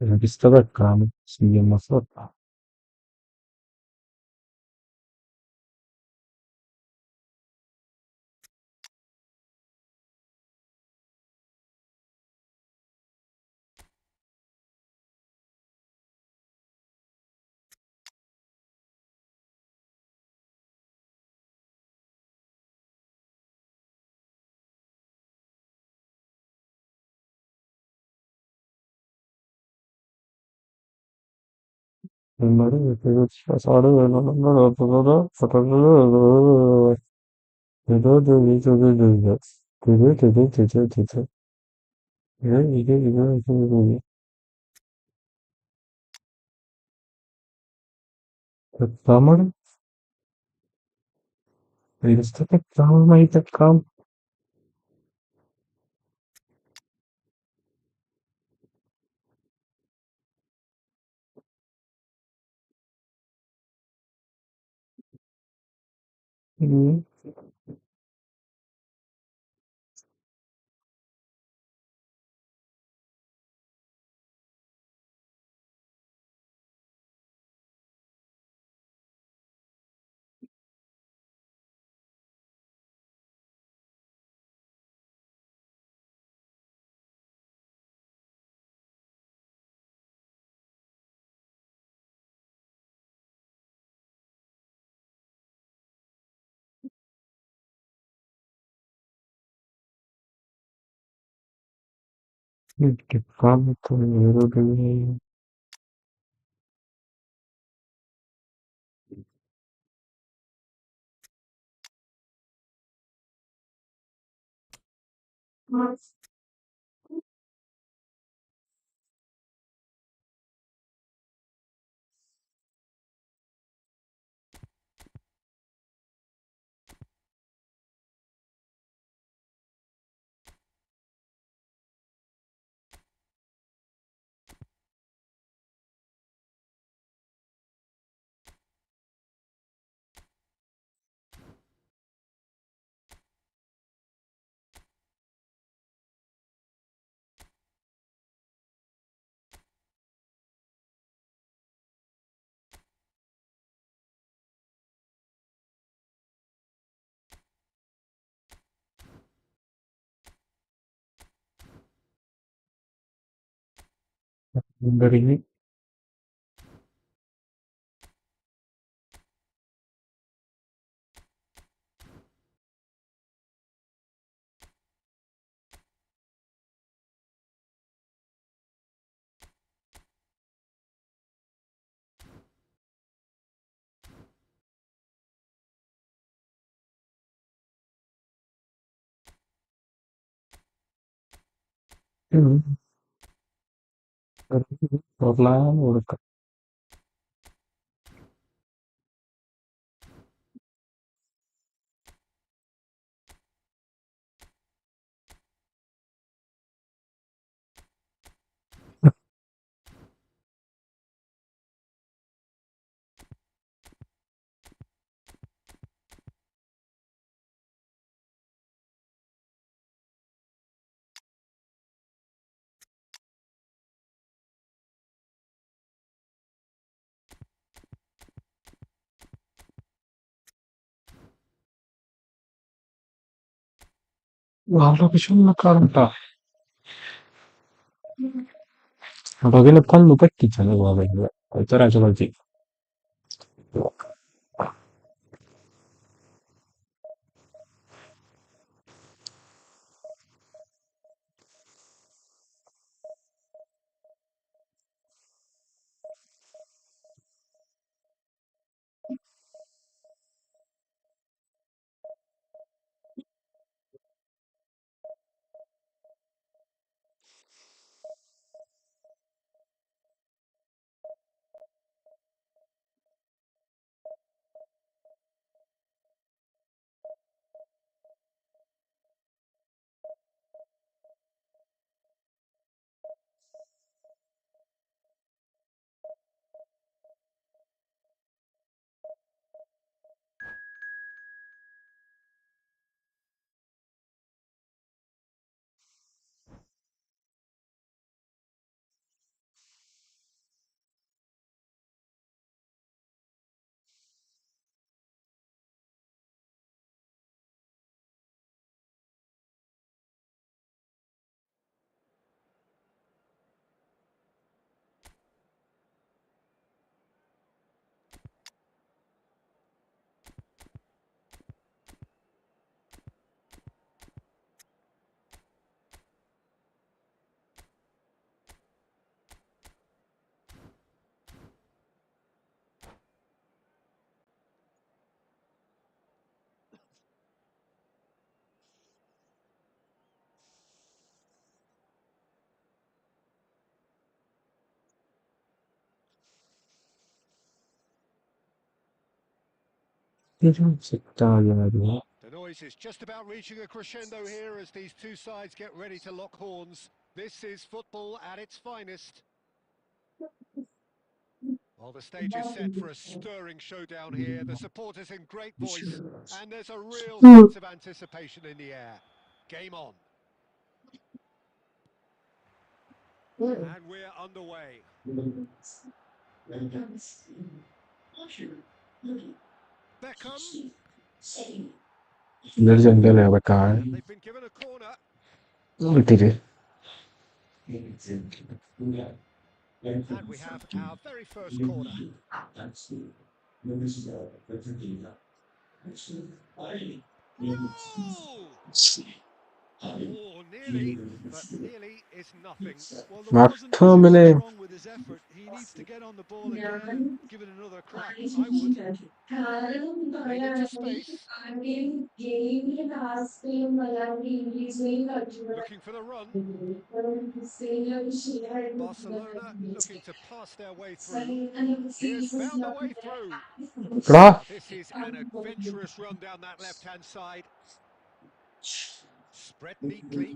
Visto che cam, si ma sotto. Tamam. Visto che cam, mai te cam. Che quanto vero che Ungherini. Orlando കൊടുക്കാം. Guarda che c'è una carta. Bagaimana pun lupa kita nih gua bego. Itu raja lagi. Itu sekali lagi.
The noise is just about reaching a crescendo here as these two sides get ready to lock horns. This is football at its finest. Well, the stage is set for a stirring showdown here. The supporters in great voice, and there's a real sense of anticipation in the air. Game on. And we're underway. Beckham,
Dari jendela ya bakal.
and they've been given a corner.
Tidak.
And we have our very first corner. Ooh! Oh, nearly, but nearly is nothing.
Well, there wasn't too much
McTominay.
wrong with his effort. He needs to get on the ball again and give it another crack. I would.
Played into space. Looking for the run. Barcelona looking to pass their way through. He has found the way through.
എടാ
This is an adventurous run down that left-hand side. Spread neatly.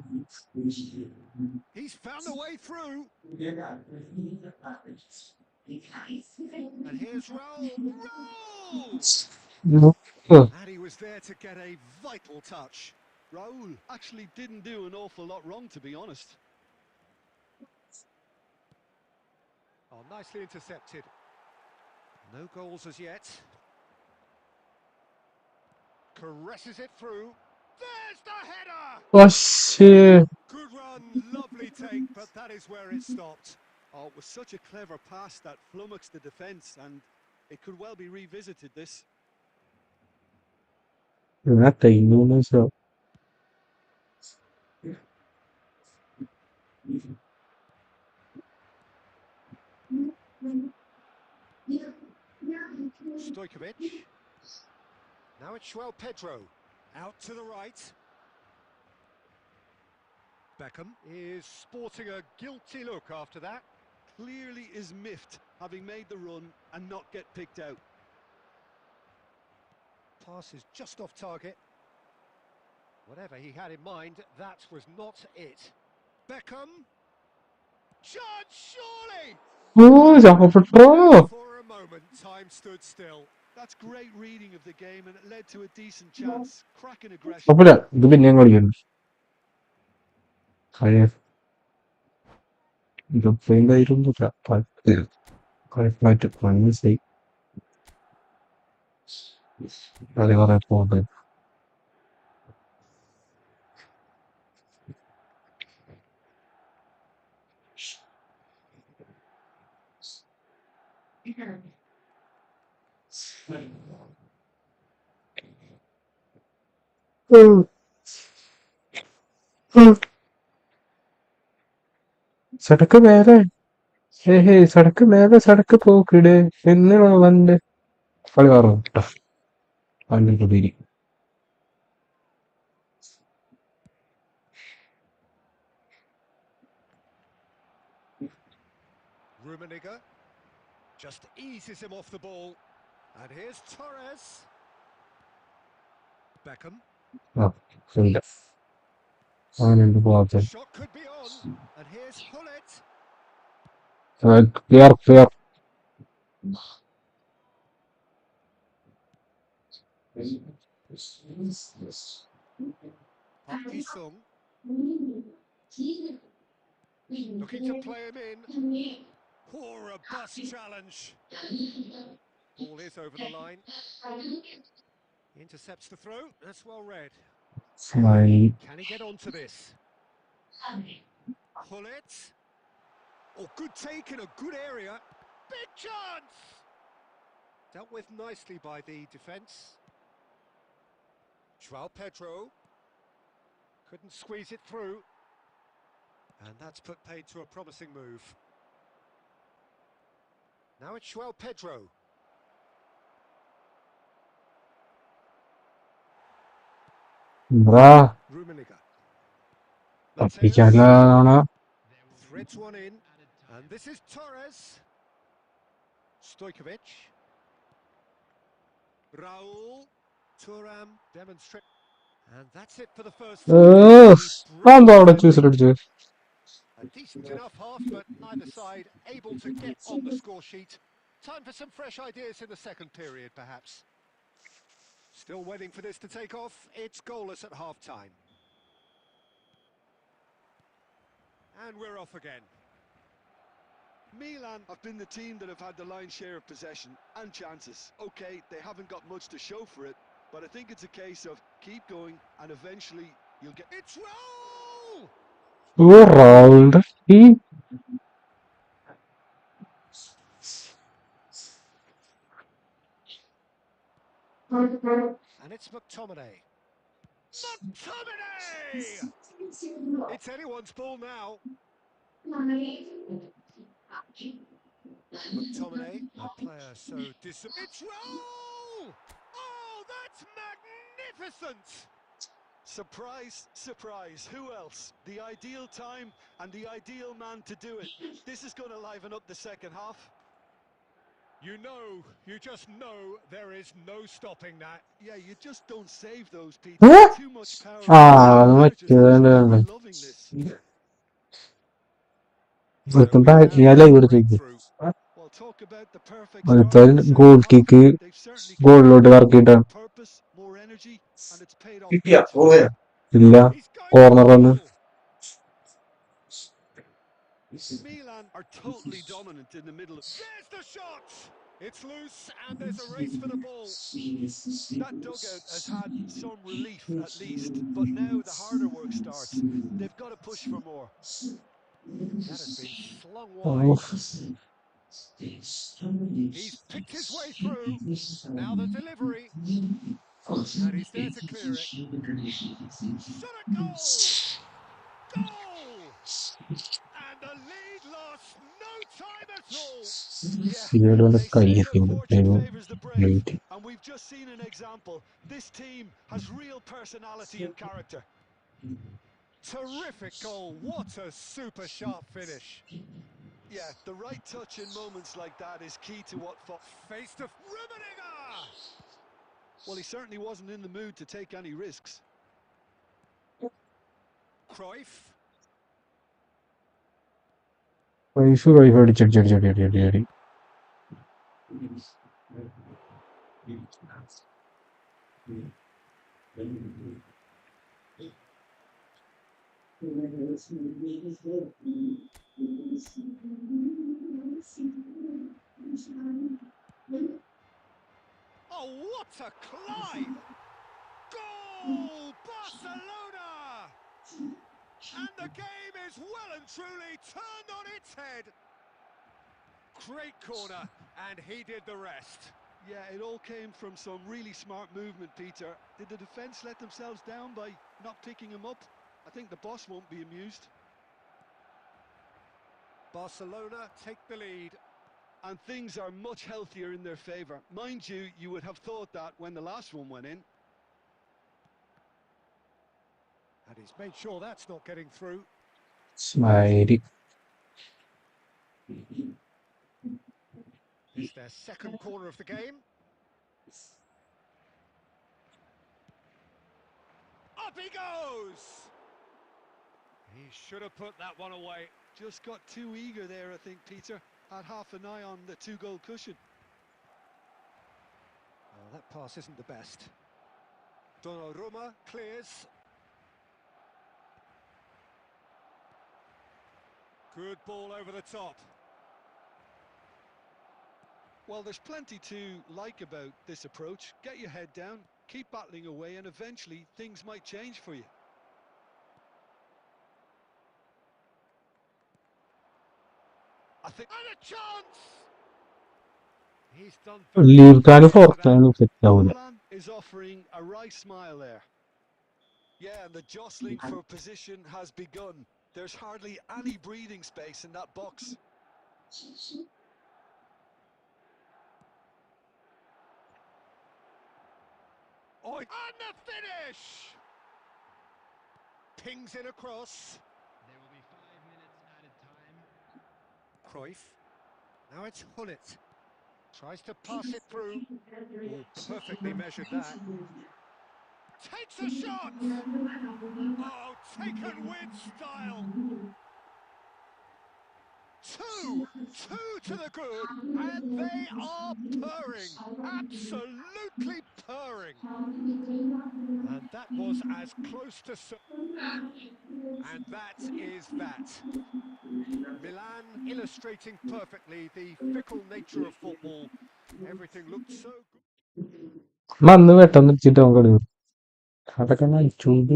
He's found a way through. And here's Raul. Raul! And he was there to get a vital touch.
Raul actually didn't do an awful lot wrong, to be honest.
Oh, nicely intercepted. No goals as yet. Caresses it through. There's the header!
പക്ഷേ
Good run, lovely take, but that is where it stopped.
Oh, it was such a clever pass that flummoxed the defence, and it could well be revisited, this.
ഞാൻ ടൈമൊന്നും മനസ്സിലാവും.
Stojkovic. Now it's Pedro. Out to the right. Beckham is sporting a guilty look after that.
Clearly is miffed, having made the run and not get picked out.
Pass is just off target. Whatever he had in mind, that was not it. Beckham. Chance, surely!
Oh ചാക്കപ്പെട്ടോ.
And for a moment, time stood still.
That's great reading of the game, and it led to a decent chance. Cracking aggression.
കുഴപ്പമില്ല, ഇത് പിന്നെയും കളിക്കുന്നു. പഴയ ഇതൊക്കെ എന്തായിരുന്നില്ല. കുഴപ്പമായിട്ട് മനസ്സിലായി. അത് കുറെ പോകുന്നത്. सड़क मेरे हे सड़क मेरे सड़क പോക്കിടെ എന്നിവന്റെ കളി മാറും കേട്ടോ. അതിന്റെ പേര്
Rummenigge just eases him off the ball. And here's Torres. Beckham.
ആ ശരിയില്ല. അവനെന്ത് പോകാത്ത
Shot could be on. And here's Hullet.
Clear clear.
Park Ji-sung. Looking to play him in. Poor a bust challenge. Ball is over the line. Intercepts the throw. That's well read. Can he get onto this? Hullet. Oh, good take in a good area. Big chance! Dealt with nicely by the defence. Pedro. Couldn't squeeze it through. And that's put paid to a promising move. Now it's Pedro. Rummenigge.
തപ്പിക്കാനാണ്.
Threads one in. And this is Torres. Stojkovic. Raul. Thuram demonstrate. And that's it for the first
അതെന്താ അവിടെ ചൂസിലടിച്ച്.
A decent enough half, but neither side able to get on the score sheet. Time for some fresh ideas in the second period, perhaps. Still waiting for this to take off. It's goalless at half-time. And we're off again.
Milan have been the team that have had the lion's share of possession and chances. Okay, they haven't got much to show for it, but I think it's a case of keep going and eventually you'll get...
It's Raul!
Round ഈ
And it's McTominay. McTominay! It's anyone's ball now. McTominay, a player so It's roll! Oh, that's magnificent!
Surprise, surprise. Who else? The ideal time and the ideal man to do it. This is going to liven up the second half.
You just know there is no stopping that.
Yeah, you just don't save those, Peter.
Huh?
Too much power in the
Ah,
air. The managers must really be loving this.
So
ഒരുത്തൻ
we now
batting
get a
live എടുത്തേക്ക്
Well, talk about the perfect start to
ഒരുത്തൻ
the
goal
second half.
Kick
They've certainly come out
ഗോളിലോട്ട്
with
കറക്കിയിട്ടാണ്
more purpose, more energy, and it's paid off beautifully.
ഇല്ല
He's going for
corner വന്ന്
goal!
Milan are totally dominant in the middle.
There's the shot! It's loose and there's a race for the ball.
That dugout has had some relief at least, but now the harder work starts. They've got to push for more.
That has been slung
oh,
wide. He's picked his way through. Now the delivery. And he's there to clear it. Shot at goal! Goal! And the lead lost no time at all.
Yeah,
seed വന്ന്
they
കൈ
say that fortune
എറിയുന്നു.
favours the brave, and we've just seen an example. This team has real personality and character.
Terrific goal. What a super sharp finish.
Yeah, the right touch in moments like that is key to what
Face to Rummenigge!
Well, he certainly wasn't in the mood to take any risks.
Cruyff.
Wife wife അടിച്ചടിച്ചടിച്ചടി
Oh, what a climb! Goal! Barcelona! And the game is well and truly turned on its head. Great corner, and he did the rest.
Yeah, it all came from some really smart movement, Peter. Did the defence let themselves down by not picking him up? I think the boss won't be amused.
Barcelona take the lead.
And things are much healthier in their favour. Mind you, you would have thought that when the last one went in.
And he's made sure that's not getting through.
Smiley
It's their second corner of the game. Up he goes! He should have put that one away.
Just got too eager there, I think, Peter. Had half an eye on the two-goal cushion.
Oh, that pass isn't the best. Donnarumma clears. Good ball over the top.
Well, there's plenty to like about this approach. Get your head down, keep battling away, and eventually things might change for you.
I think... And a chance! He's done
leave
well
card
to get to that.
പുറത്താണ് set ആവൂല.
Milan is offering a wry smile there. Yeah, and the jostling for position has begun. There's hardly any breathing space in that box.
Oh, and the finish! Pings it across.
There will be 5 minutes added time.
Cruyff. Now it's Hullet. Tries to pass it through. Oh, perfectly measured that. Takes a shot! Oh, taken with style. Two to the good, and they are purring. Absolutely purring. And that was as close to... And that is that. Milan illustrating perfectly the fickle nature of football. Everything looked so good.
മന്ന് പെട്ടെന്ന് വെച്ചിട്ട് അവൻ കളി നിർത്തി. അതൊക്കെ നയിച്ചോണ്ട്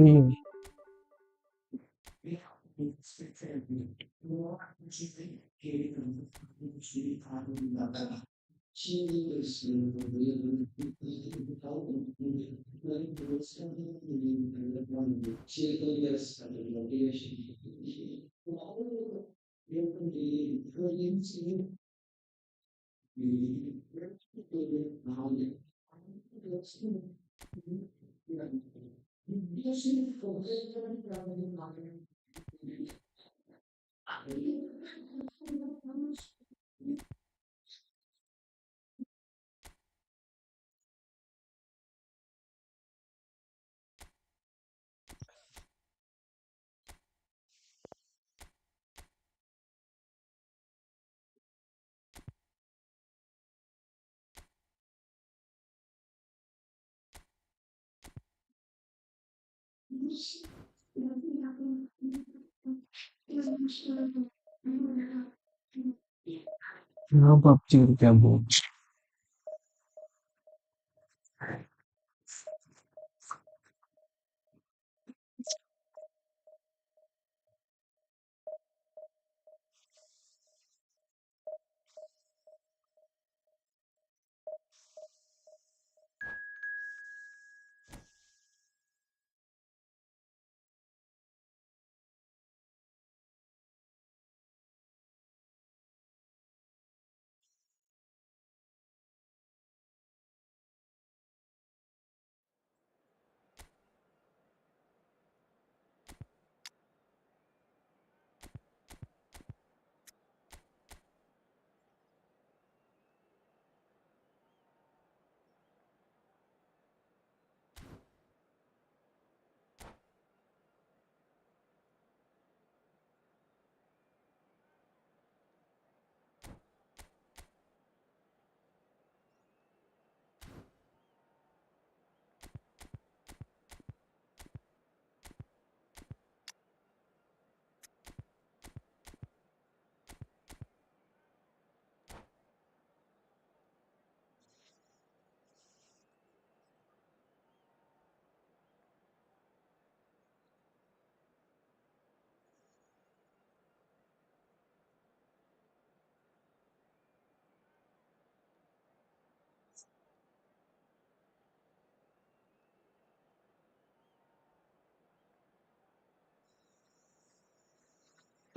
ഞാൻ PUBG കളിക്കാൻ പോകും.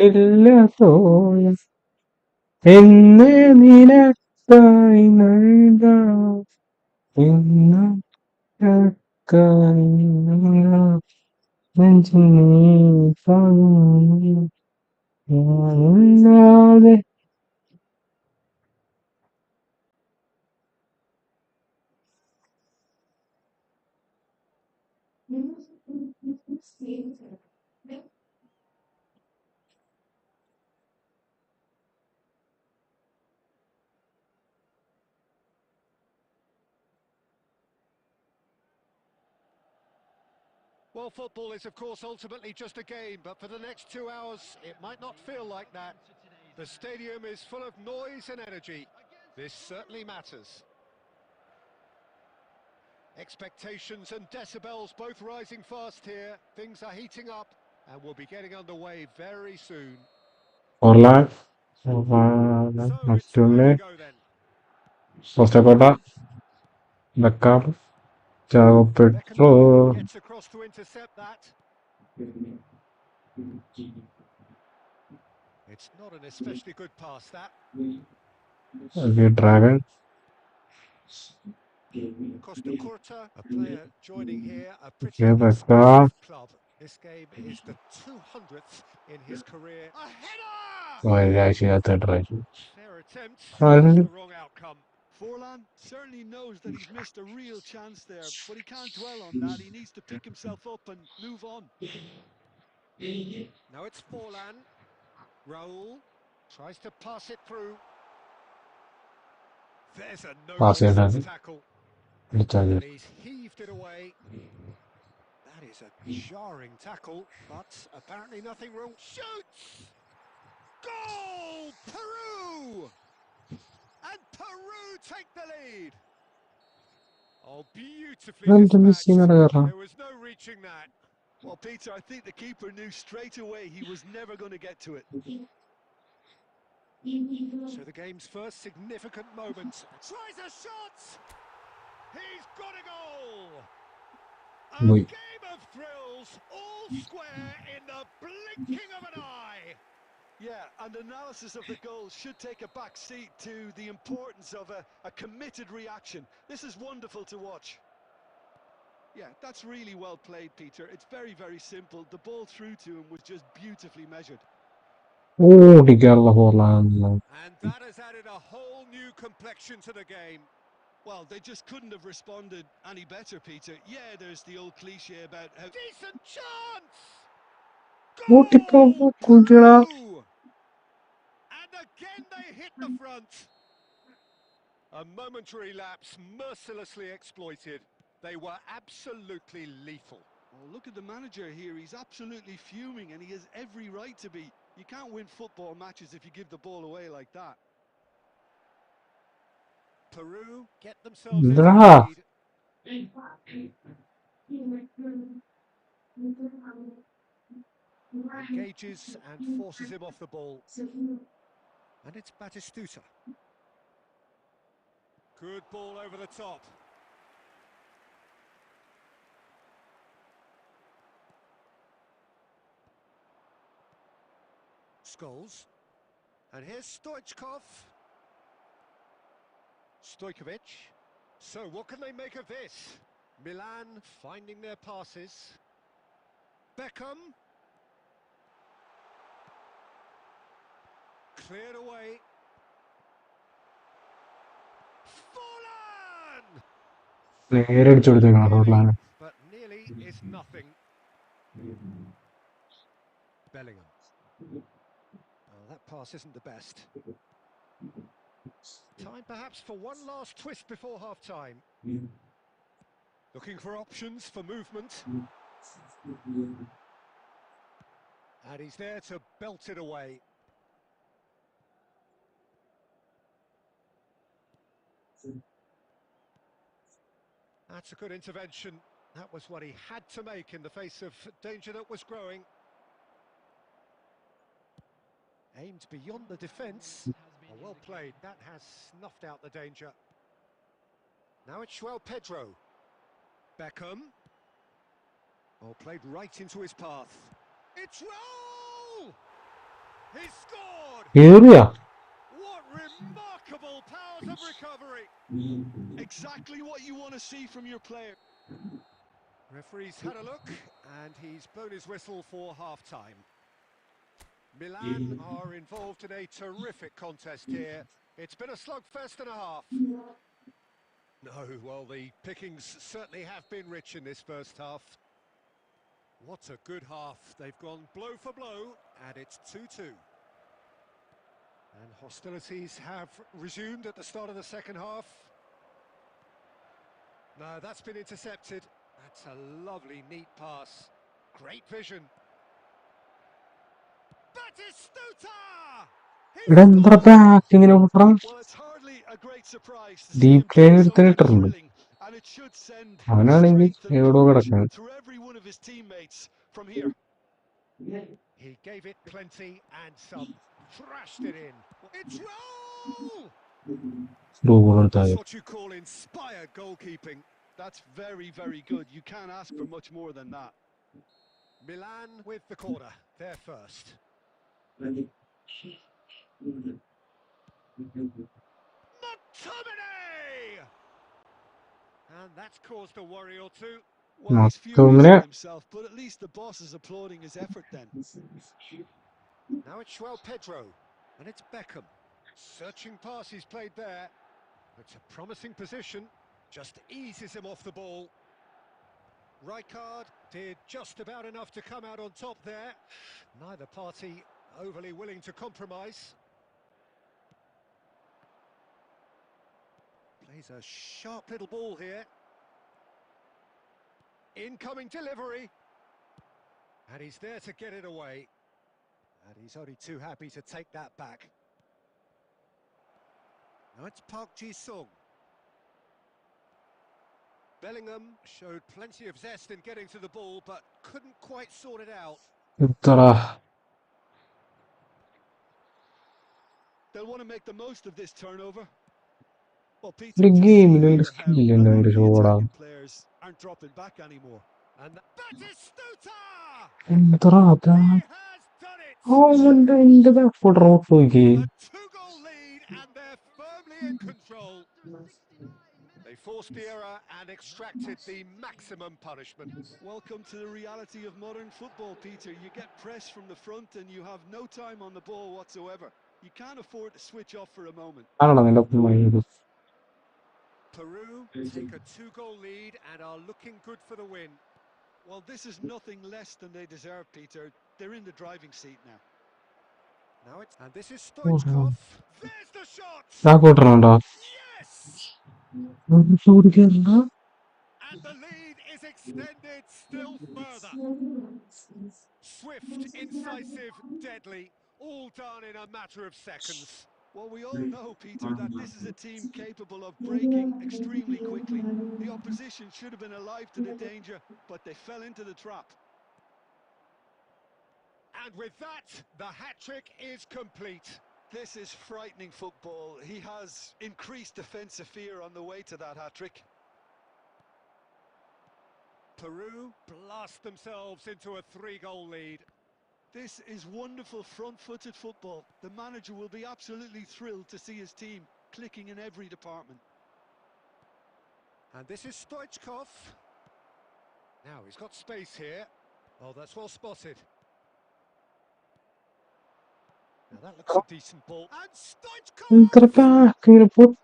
ഇല്ല തോയ എന്ന് നിനക്കായി നൽകാം ഇന്ന് നെഞ്ചിൽ നീ കാണും. ഞാനില്ലാതെ
Well, football is, of course, ultimately just a game, but for the next 2 hours, it might not feel like that. The stadium is full of noise and energy. This certainly matters. Expectations and decibels both rising fast here. Things are heating up, and we'll be getting underway very soon.
Orlan
So it's where
മറ്റൊന്ന്
we go then.
കഷ്ടപ്പെട്ട ബെക്കാർ ചാവപ്പെട്ടു.
Beckenbauer gets across to intercept that. It's not an especially good pass, that.
Dragon
Costa Curta, a player joining here, a pretty
ബെക്കാർ
expensive club. This game is the 200th in his career. A header!
ഒരാഴ്ച dragon
Fair attempt, just
അതിന്
the wrong outcome.
Forlan certainly knows that he's missed a real chance there, but he can't dwell on that. He needs to pick himself up and move on.
Now it's Forlan. Raul tries to pass it through. There's a
pass
no-nonsense
ചെയ്യണ്ടാണ്
tackle,
വിളിച്ചാൽ
and he's heaved it away. That is a jarring tackle, but apparently nothing wrong. Shoots! Goal! Peru! And Peru take the lead. Oh, beautifully
എന്ത് missing
dispatched.
കാരണം
There was no reaching that.
Well, Peter, I think the keeper knew straight away he was never going to get to it.
So the game's first significant moment. Tries a shot! He's got a goal! A
Boy.
game of thrills, all square in the blinking of an eye.
Yeah, and analysis of the goal should take a back seat to the importance of a committed reaction. This is wonderful to watch. Yeah, that's really well played, Peter. It's very, very simple. The ball through to him was just beautifully measured.
Oh, di Kerala Portland.
And that has added a whole new complexion to the game.
Well, they just couldn't have responded any better, Peter. Yeah, there's the old cliche about how...
Decent chance!
Ootikal
Goal!
Kultira.
Through! And again they hit the front. A momentary lapse mercilessly exploited. They were absolutely lethal.
Oh, look at the manager here. He's absolutely fuming, and he has every right to be. You can't win football matches if you give the ball away like that.
Peru get themselves into the
Dra.
lead. Engages and forces him off the ball. And it's Batistuta. Good ball over the top. Scholes. And here's Stoichkov. Stojkovic. So what can they make of this? Milan finding their passes. Beckham. Cleared away. Fallen!
നേരടിച്ചു കൊടുത്തേക്കണം
Nearly,
Portland.
but nearly is nothing. Bellingham. Oh, that pass isn't the best. Time perhaps for one last twist before half-time. Looking for options for movement. And he's there to belt it away. That's a good intervention. That was what he had to make in the face of danger that was growing. Aimed beyond the defence. Oh, well played. That has snuffed out the danger. Now it's João Pedro. Beckham. Oh, played right into his path. It's Raul! He scored!
കേറിയാ
What remarkable powers of recovery!
Exactly what you want to see from your player.
Referee's had a look, and he's blown his whistle for half-time. Milan are involved in a terrific contest here. It's been a slugfest and a half. No, well, the pickings certainly have been rich in this first half. What a good half. They've gone blow for blow, and it's 2-2. And hostilities have resumed at the start of the second half. No, that's been intercepted. That's a lovely, neat pass. Great vision. Batistuta! He
ഇതെന്താ
scores!
Back ഇങ്ങനെ വിടണം
Well, it's hardly a great surprise to see him
deep line
play something
എടുത്തിട്ടുണ്ട്
thrilling, and it should send
അവനാണെങ്കിൽ
strength and
എവിടോ
courage
കിടക്കണം
through every one of his teammates from here.
He gave it plenty and some. Thrashed it in. It's Raul!
Through ball എടുത്താൽ
That's
മതി.
what you call inspired goalkeeping.
That's very, very good. You can't ask for much more than that.
Milan with the corner. They're first. McTominay! And that's caused a worry or two.
Well, he's furious
മൊത്തമിനെ
with himself, but at least the boss is applauding his effort then.
Now it's João Pedro. And it's Beckham. Searching pass he's played there. It's a promising position. Just eases him off the ball. Rijkaard did just about enough to come out on top there. Neither party overly willing to compromise. Plays a sharp little ball here. Incoming delivery. And he's there to get it away. And he's only too happy to take that back. Now it's Park Ji-sung. Bellingham showed plenty of zest in getting to the ball, but couldn't quite sort it out.
ഇത്ര
They'll want to make the most of this turnover. Well,
ഒരു
Peter, just see
ഗെയിമിൽ ഒരു
here how
skill
a lot
ഒരു
of the
ഷോടാ
attacking players aren't dropping back anymore.
And Batistuta!
Entrata.
He has done it!
Oh, in the back for road for
A
game.
two-goal lead, and they're firmly in control. They forced the error and extracted the maximum punishment.
Welcome to the reality of modern football, Peter. You get press from the front and you have no time on the ball whatsoever. You can't afford to switch off for a moment.
I don't know.
Peru take a two-goal lead and are looking good for the win.
Well, this is nothing less than they deserve, Peter. They're in the driving seat now.
And this is
Oh,
Stoichkov. There's the shot!
back water.
Yes!
And
And the lead is extended still further. Swift, incisive, deadly, all done in a matter of seconds.
Well, we all know, Peter, that this is a team capable of breaking extremely quickly. The opposition should have been alive to the danger, but they fell into the trap.
And with that, the hat-trick is complete.
This is frightening football. He has increased defensive fear on the way to that hat-trick.
Peru blast themselves into a three-goal lead.
This is wonderful front-footed football. The manager will be absolutely thrilled to see his team clicking in every department.
And this is Stoichkov. Now he's got space here. Oh, that's well spotted. Now that looks a decent ball. And Stoichkov!
back, you put.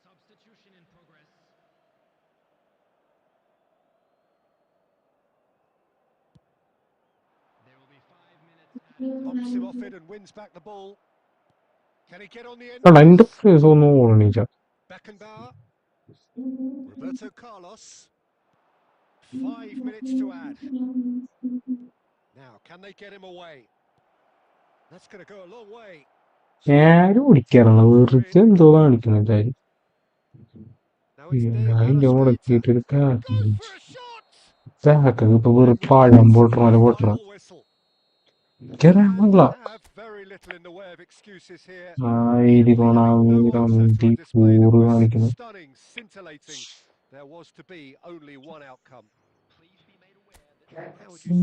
Substitution in progress. There will be 5 minutes added to
Pops
play.
him off it and wins back the ball. Can he get on the end of
End
this?
place on the
Beckenbauer. Roberto Carlos. 5 minutes to add. Now, can they get him away? That's going to go a long way.
ഞാൻ ഓടിക്കാറുള്ള വെറുതെ എന്തോ കാണിക്കണ
Now it's Dave
അതിന്റെ കൂടെ
Balestrita.
എത്തിയിട്ടൊരു
Goes for a shot!
Back ഇപ്പൊ വെറും
And with
പാഴം
that,
പൊട്ടണ
the
പൊട്ടണം
final whistle. And
കേറാനുള്ള
have very little in the way of excuses here.
ആയിരി
Simply having no answer to
കൊണാമീരണ്ടി
a display that
കൂറ്
was
കാണിക്കുന്നു
stunning, scintillating. There was to be only one outcome.
Please be made aware that
How would you...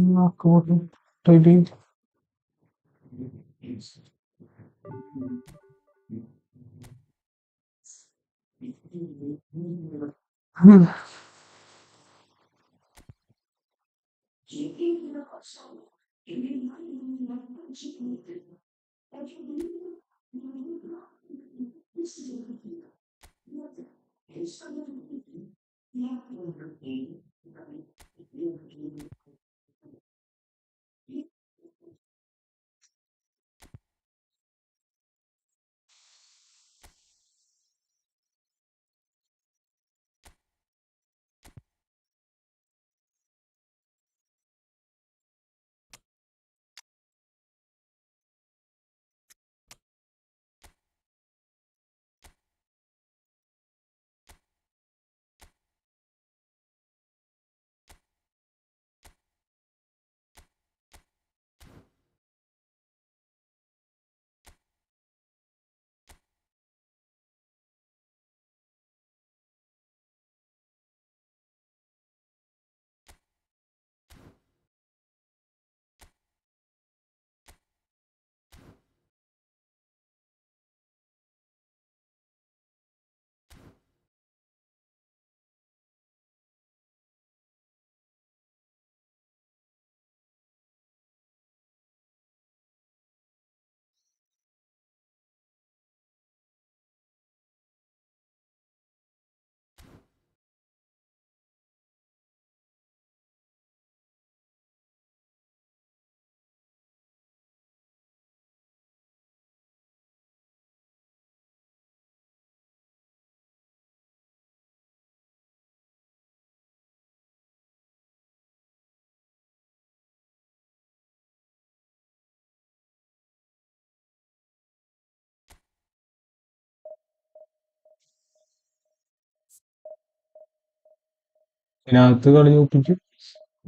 ഇതിനകത്ത് കളി ഒപ്പിച്ച്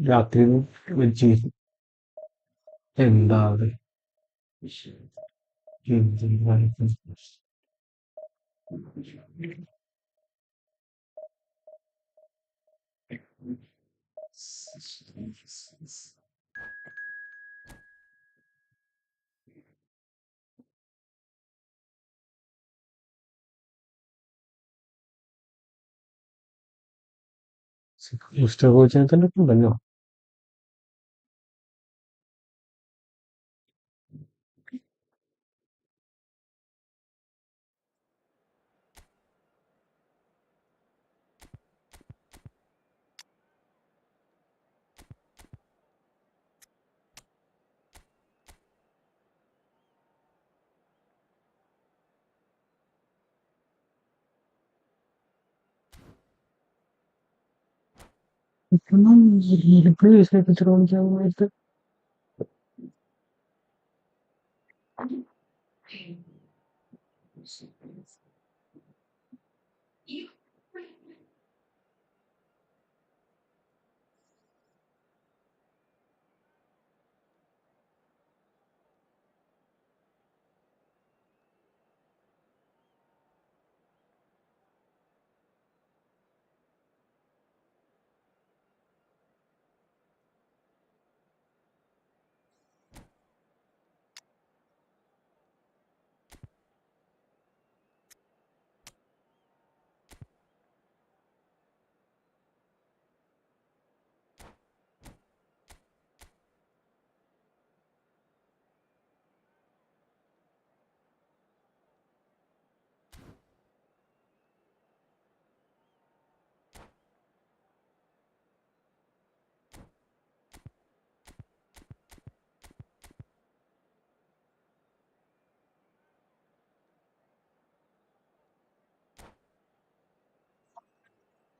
രാത്രി വെച്ച് എന്താ അത് mister കോച്ചിനെ ഉണ്ടല്ലോ.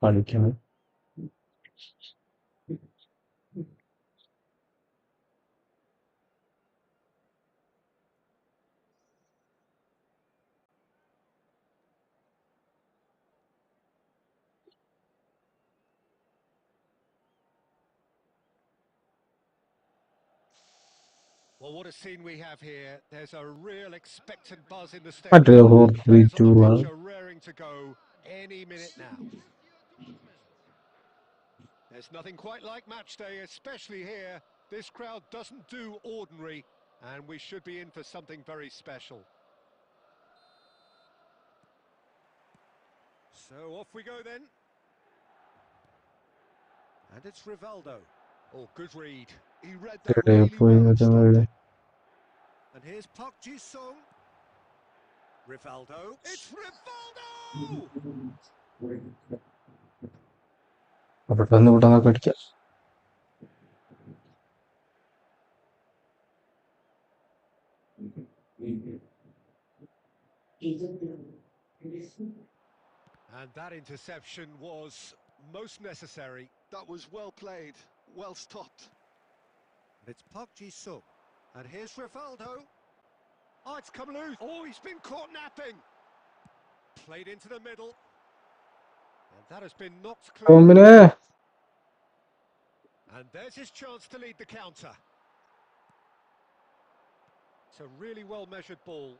കളിക്കണം.
Well, what a scene we have here. There's a real expectant buzz in the
മറ്റേ
stadium, and
4-3-2
players on the pitch
ആണ്.
are raring to go any minute now. There's nothing quite like match day, especially here. This crowd doesn't do ordinary, and we should be in for something very special. So off we go then. And it's Rivaldo. Oh, good read. He read that really well and stopped it. And here's Park Ji-sung. Rivaldo. It's Rivaldo!
പെട്ടെന്ന് പെട്ടെന്നൊക്കെ അടിക്കാം.
And that interception was most necessary.
That was well played, well stopped.
And it's Park Ji-sung. And here's Rivaldo. Oh, it's come loose. Oh, he's been caught napping. Played into the middle. And that has been knocked clear.
പിന്നെ
And there's his chance to lead the counter. It's a really well-measured ball.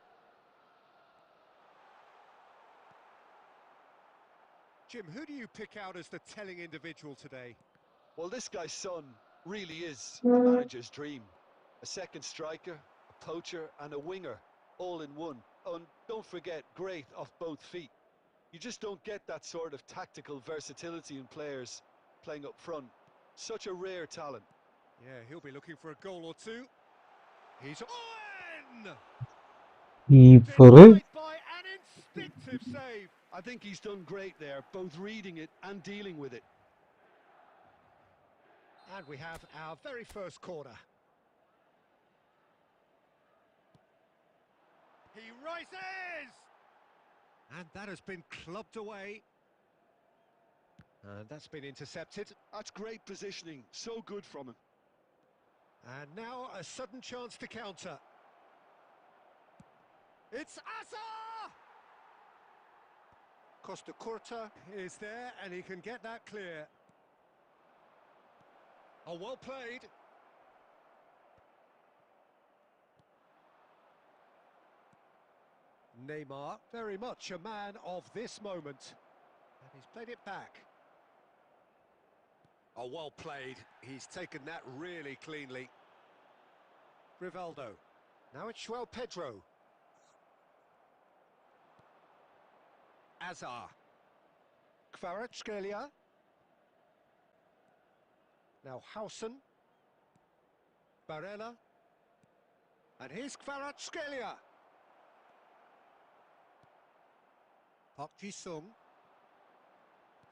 Jim, who do you pick out as the telling individual today?
Well, this guy's son really is a manager's dream. A second striker, a poacher and a winger, all in one. Oh, and don't forget, great off both feet. You just don't get that sort of tactical versatility in players playing up front. Such a rare talent.
Yeah, he'll be looking for a goal or two. He's on!
Keeper
Denied by an instinctive save.
I think he's done great there, both reading it and dealing with it.
And we have our very first corner. He rises! And that has been clubbed away. And that's been intercepted.
That's great positioning, so good from him.
And now a sudden chance to counter. It's Asa! Costa Curta is there and he can get that clear. Oh, well played. Neymar, very much a man of this moment. And he's played it back. Oh, well played. He's taken that really cleanly. Rivaldo. Now it's João Pedro. Azar. Kvaratskhelia. Now Hausen. Barella. And here's Kvaratskhelia. Park Ji-sung.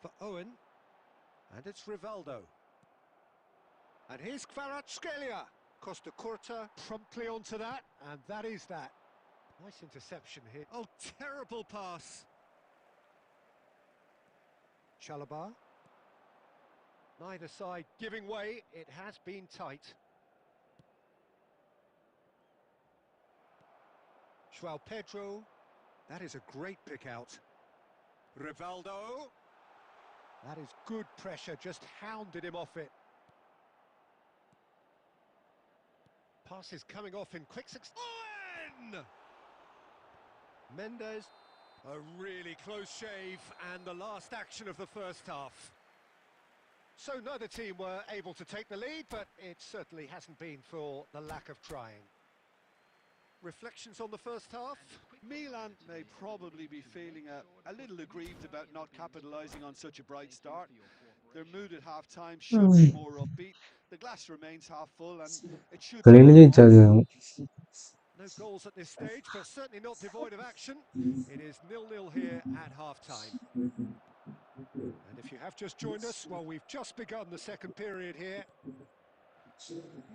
For Owen. And it's Rivaldo. And here's Kvaratskhelia. Costa Curta promptly onto that, and that is that. Nice interception here. Oh, terrible pass. Chalobah. Neither side giving way. It has been tight. João Pedro. That is a great pick out. Rivaldo. That is good pressure, just hounded him off it. Passes coming off in quick succession. Owen! Mendes. A really close shave, and the last action of the first half. So neither team were able to take the lead, but it certainly hasn't been for the lack of trying. Reflections on the first half?
Milan may probably be feeling a little aggrieved about not capitalising on such a bright start. Their mood at half-time should be more upbeat. The glass remains half full and it should
കളിയിൽ
still go
ജയിച്ചാൽ
on.
No goals at this stage, but certainly not devoid of action. It is 0-0 here at half-time. And if you have just joined us, well, we've just begun the second period here.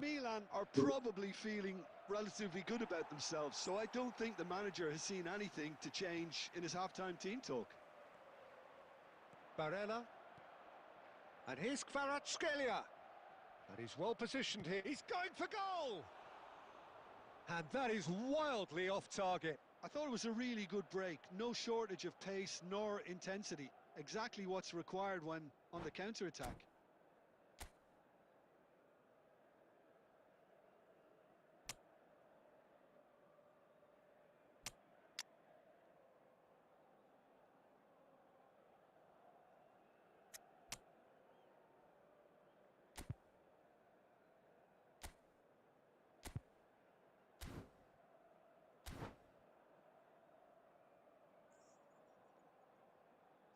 Milan are probably feeling relatively good about themselves, so I don't think the manager has seen anything to change in his half-time team talk.
Barella. And here's Kvaratskhelia. And he's well positioned here. He's going for goal! And that is wildly off target.
I thought it was a really good break. No shortage of pace nor intensity. Exactly what's required when on the counter-attack.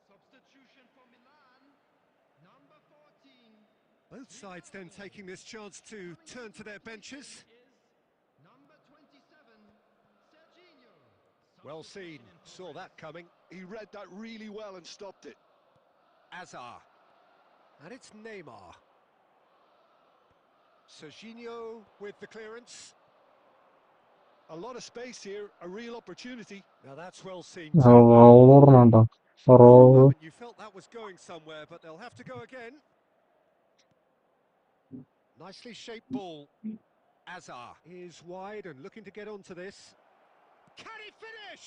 Substitution for Milan, number 14.
Both sides then taking this chance to turn to their benches.
Is number 27, Serginho.
Well seen, saw that coming.
He read that really well and stopped it.
Azar. And it's Neymar. Serginho with the clearance.
A lot of space here, a real opportunity.
Now that's well seen
ആ,
too.
ഓർമ്മയുണ്ടോ
For a
row
moment you felt that was going somewhere, but they'll have to go again. Nicely shaped ball. Azar is wide and looking to get onto this. Can he finish?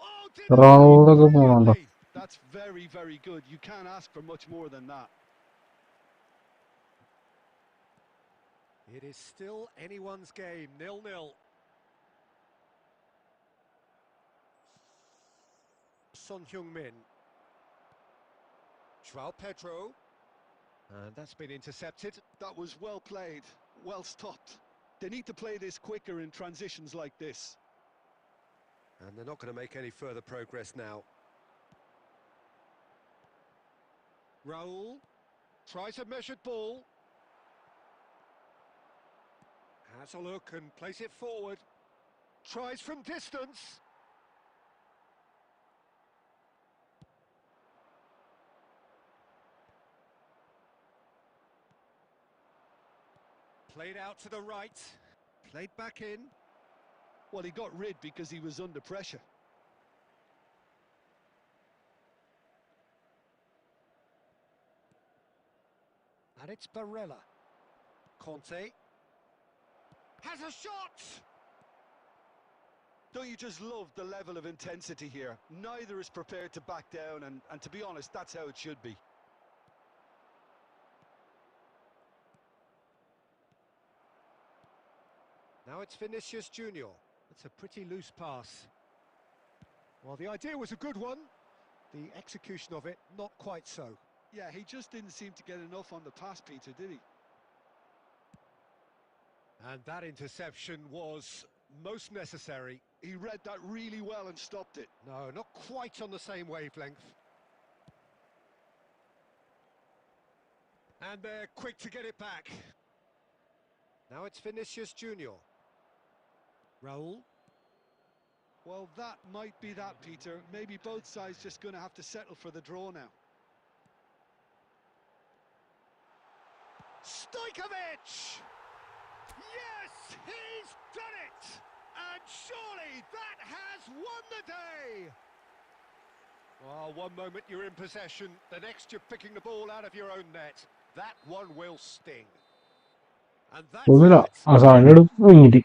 Oh, did he
റോവൊക്കെ പോകണുണ്ടോ?
brilliantly?
That's very, very good. You can't ask for much more than that.
It is still anyone's game, 0-0. Son Heung-min. João Pedro. And that's been intercepted.
That was well played, well stopped. They need to play this quicker in transitions like this.
And they're not going to make any further progress now. Raul tries a measured ball. Has a look and plays it forward. Tries from distance. Played out to the right. Played back in.
Well, he got rid because he was under pressure.
And it's Barella. Conte. Has a shot!
Don't you just love the level of intensity here? Neither is prepared to back down, and to be honest, that's how it should be.
Now it's Vinicius Junior. That's a pretty loose pass. Well, the idea was a good one. The execution of it, not quite so.
Yeah, he just didn't seem to get enough on the pass, Peter, did he?
And that interception was most necessary.
He read that really well and stopped it.
No, not quite on the same wavelength. And they're quick to get it back. Now it's Vinicius Junior. Raul.
Well, that might be that, Peter. Maybe both sides just going to have to settle for the draw now.
Stojkovic! Yes, he's done it! And surely that has won the day! Well, one moment you're in possession, the next you're picking the ball out of your own net. That one will sting. And that's
ഒന്നുമില്ല
it.
അവസാനം എടുത്ത് കഴിഞ്ഞിട്ട്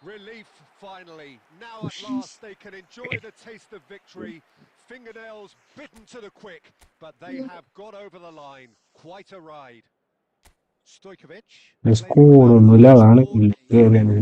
Relief, finally. Now at last they can enjoy the taste of victory. Fingernails bitten to the quick, but they have got over the line. Quite a ride. Stojkovic.
സ്കൂളൊന്നുമില്ല അതാണ് കേറിയാണ്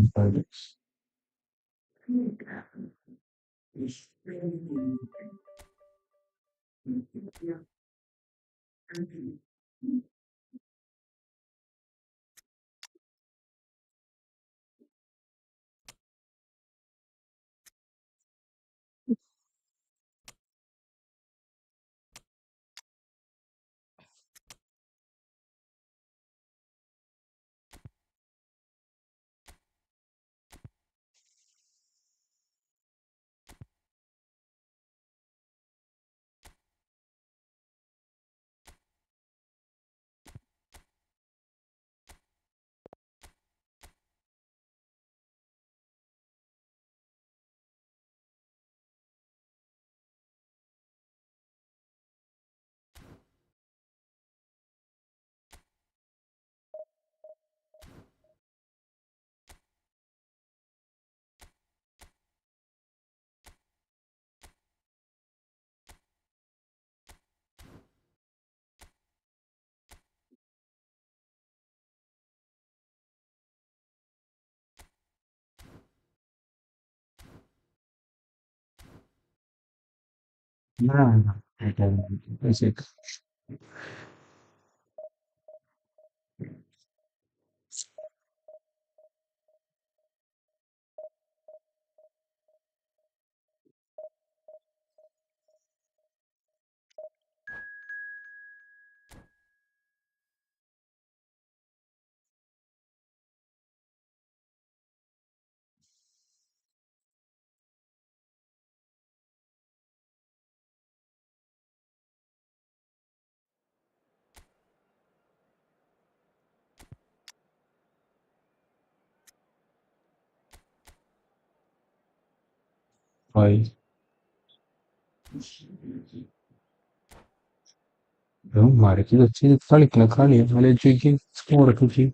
മരക്ക് വെച്ച് കളിക്കണ കളി ആലോചിക്ക് സ്കോറൊക്കെ ചെയ്യും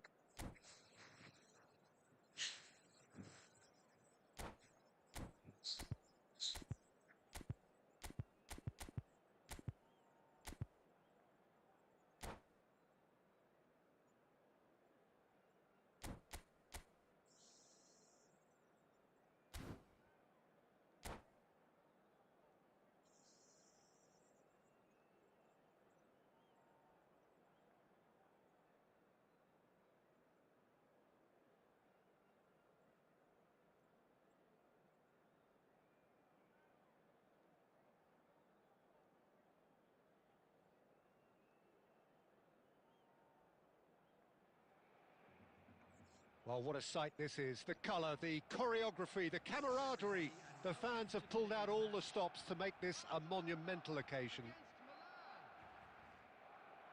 Well, what a sight this is. The colour, the choreography, the camaraderie. The fans have pulled out all the stops to make this a monumental occasion.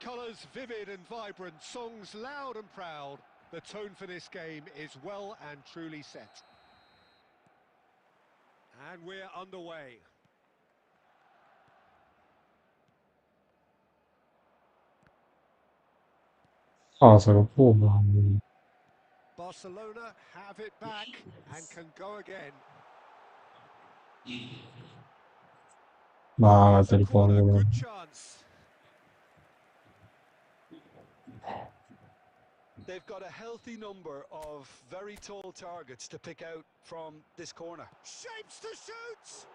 Colours vivid and vibrant, songs loud and proud. The tone for this game is well and truly set. And we're underway.
പാസൊക്കെ പോകാൻ
Barcelona have it back and can go again. Here's a
ഭാഗത്തിൽ
corner,
പോകുന്നത്
good chance.
They've got a healthy number of very tall targets to pick out from this corner. Shapes to shoot!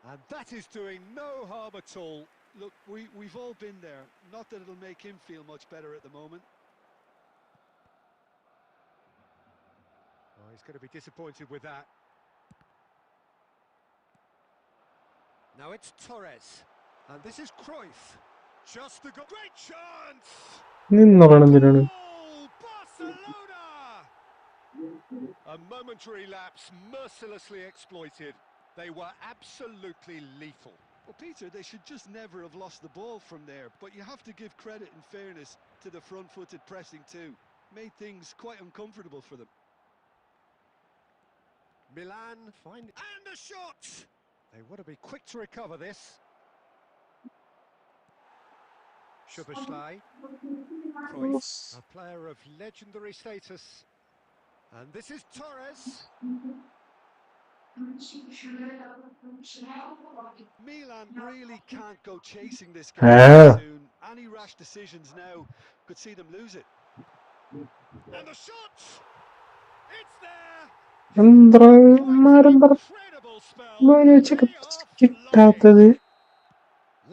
And that is doing no harm at all.
Look, we've all been there. Not that it'll make him feel much better at the moment.
Oh, he's going to be disappointed with that. Now it's Torres. And this is Cruyff. Just the goal. Great chance!
നിന്നോളണം എന്തിനാണ്?
Goal! Barcelona! A momentary lapse mercilessly exploited. They were absolutely lethal.
Well, Peter, they should just never have lost the ball from there. But you have to give credit and fairness to the front-footed pressing too. Made things quite uncomfortable for them.
Milan find and the shot! They want to be quick to recover this. Szoboszlai. Cruyff, a player of legendary status. And this is Torres.
Milan really can't go chasing this game too soon. Any rash decisions now could see them lose it.
And the shot! It's there!
എന്താ
Incredible spell.
വെച്ചൊക്കെ
They are
കിട്ടാത്തത്?
flying.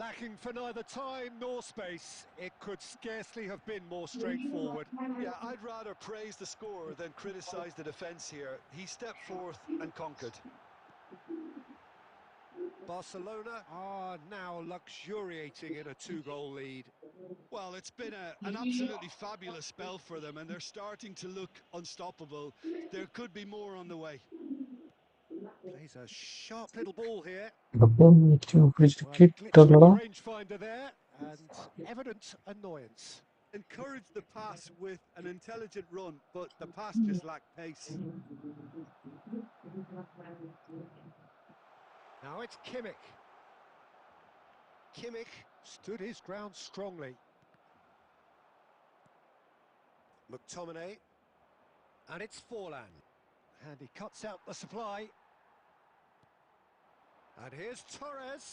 Lacking for neither time nor space, it could scarcely have been more straightforward.
Yeah, I'd rather praise the scorer than criticise the defence here. He stepped forth and conquered.
Barcelona are now luxuriating in a 2-goal lead.
Well, it's been an absolutely fabulous spell for them, and they're starting to look unstoppable. There could be more on the way.
Plays a sharp little ball here.
അപ്പം പിടിച്ചിട്ട്
Well, a glitch with
കിട്ടണടാ.
the rangefinder there, and evident annoyance.
Encouraged the pass with an intelligent run, but the pass just lacked pace.
Now it's Kimmich. Kimmich stood his ground strongly. McTominay. And it's Forlan. And he cuts out the supply. And here's Torres.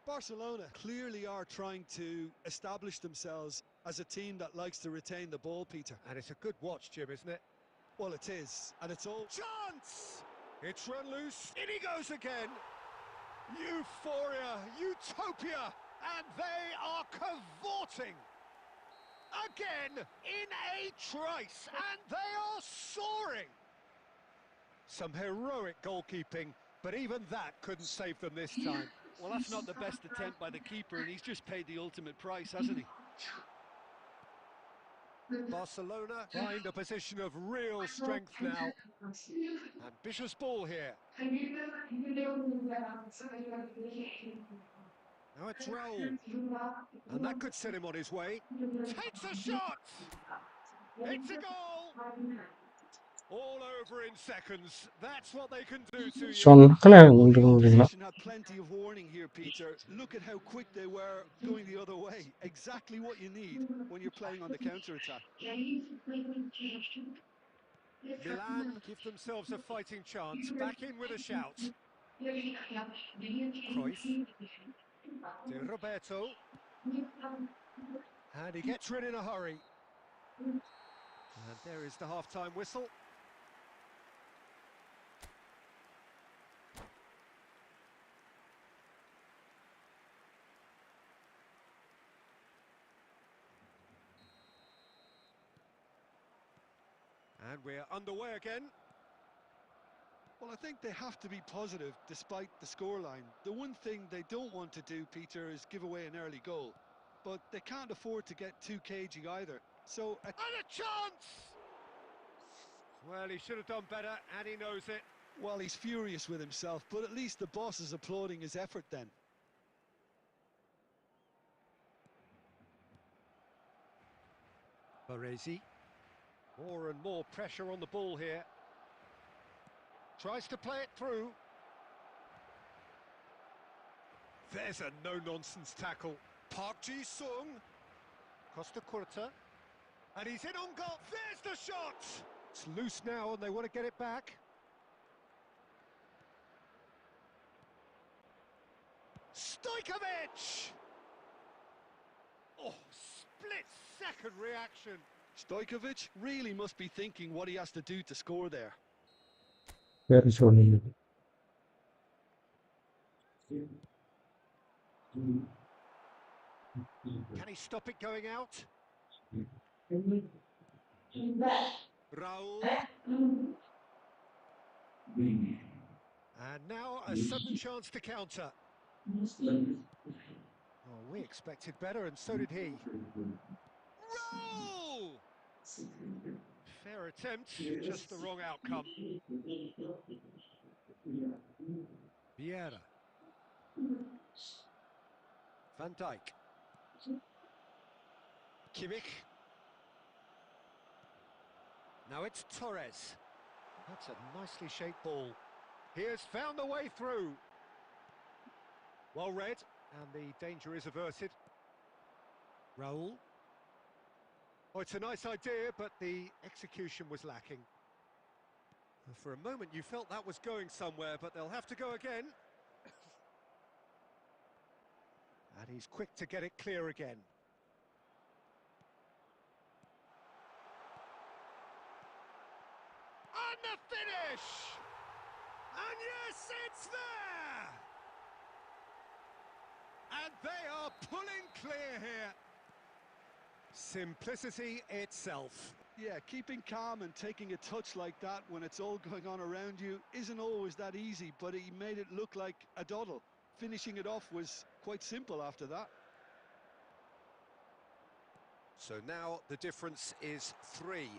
Barcelona clearly are trying to establish themselves as a team that likes to retain the ball, Peter.
And it's a good watch, Jim, isn't it?
Well, it is, and it's all...
Chance! It's run loose. In he goes again. Euphoria, utopia, and they are cavorting. Again, in a trice, and they are soaring. Some heroic goalkeeping, but even that couldn't save them this time.
Well, that's not the best attempt by the keeper, and he's just paid the ultimate price, hasn't he?
Barcelona find a position of real strength now. Ambitious ball here. Now it's Raul. And that could set him on his way. Takes a shot! It's a goal! All over in seconds. That's what they can do to you.
சொன்னக்கல
Well, the
முடியல.
opposition had plenty of warning here, Peter. Look at how quick they were going the other way. Exactly what you need when you're playing on the counter-attack.
Milan give themselves a fighting chance. Back in with a shout. Cruyff. De Roberto. And he gets rid in a hurry. And there is the half-time whistle. And we're underway again.
Well, I think they have to be positive despite the scoreline. The one thing they don't want to do, Peter, is give away an early goal. But they can't afford to get too cagey either. So,
And a chance! Well, he should have done better, and he knows it.
well, he's furious with himself, but at least the boss is applauding his effort then.
Baresi. More and more pressure on the ball here. Tries to play it through. There's a no-nonsense tackle. Park Ji-sung. Costa Curta. And he's in on goal. There's the shot! It's loose now and they want to get it back. Stojkovic! Oh,
Split-second reaction.
Stojkovic really must be thinking what he has to do to score there.
Very sorry.
Can he stop it going out? Raul. And now a sudden chance to counter. Oh, we expected better, and so did he. Raul! Fair attempt, just the wrong outcome. Vieira. Van Dijk. Kimmich. Now it's Torres. That's a nicely shaped ball. He has found the way through. Well read, and the danger is averted. Raul. Oh, it's a nice idea, but the execution was lacking. For a moment you felt that was going somewhere, but they'll have to go again. And he's quick to get it clear again. And the finish! And yes, it's there! And they are pulling clear here. Simplicity itself.
Yeah, keeping calm and taking a touch like that when it's all going on around you isn't always that easy, but he made it look like a doddle. Finishing it off was quite simple after that.
So now the difference is 3.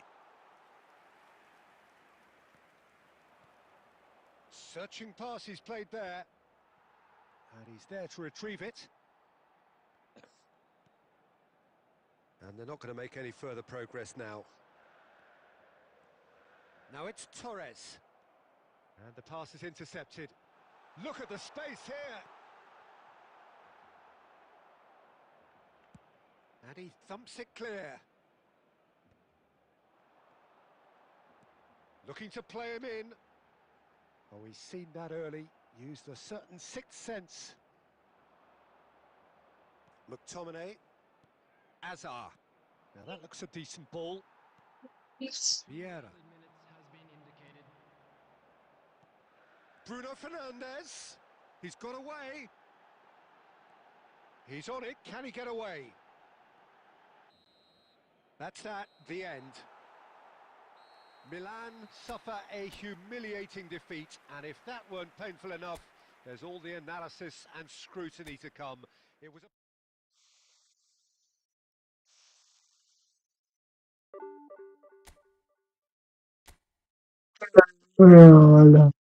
Searching pass he's played there. And he's there to retrieve it. And they're not going to make any further progress now. Now it's Torres. And the pass is intercepted. Look at the space here. And he thumps it clear. Looking to play him in. Oh, he's seen that early. Used a certain sixth sense. McTominay. Azar. Now that looks a decent ball. Vieira.
Minutes has been indicated.
Bruno Fernandes. He's got away. He's on it. Can he get away? That's that. The end. Milan suffer a humiliating defeat, and if that weren't painful enough, there's all the analysis and scrutiny to come. It was a
Hola.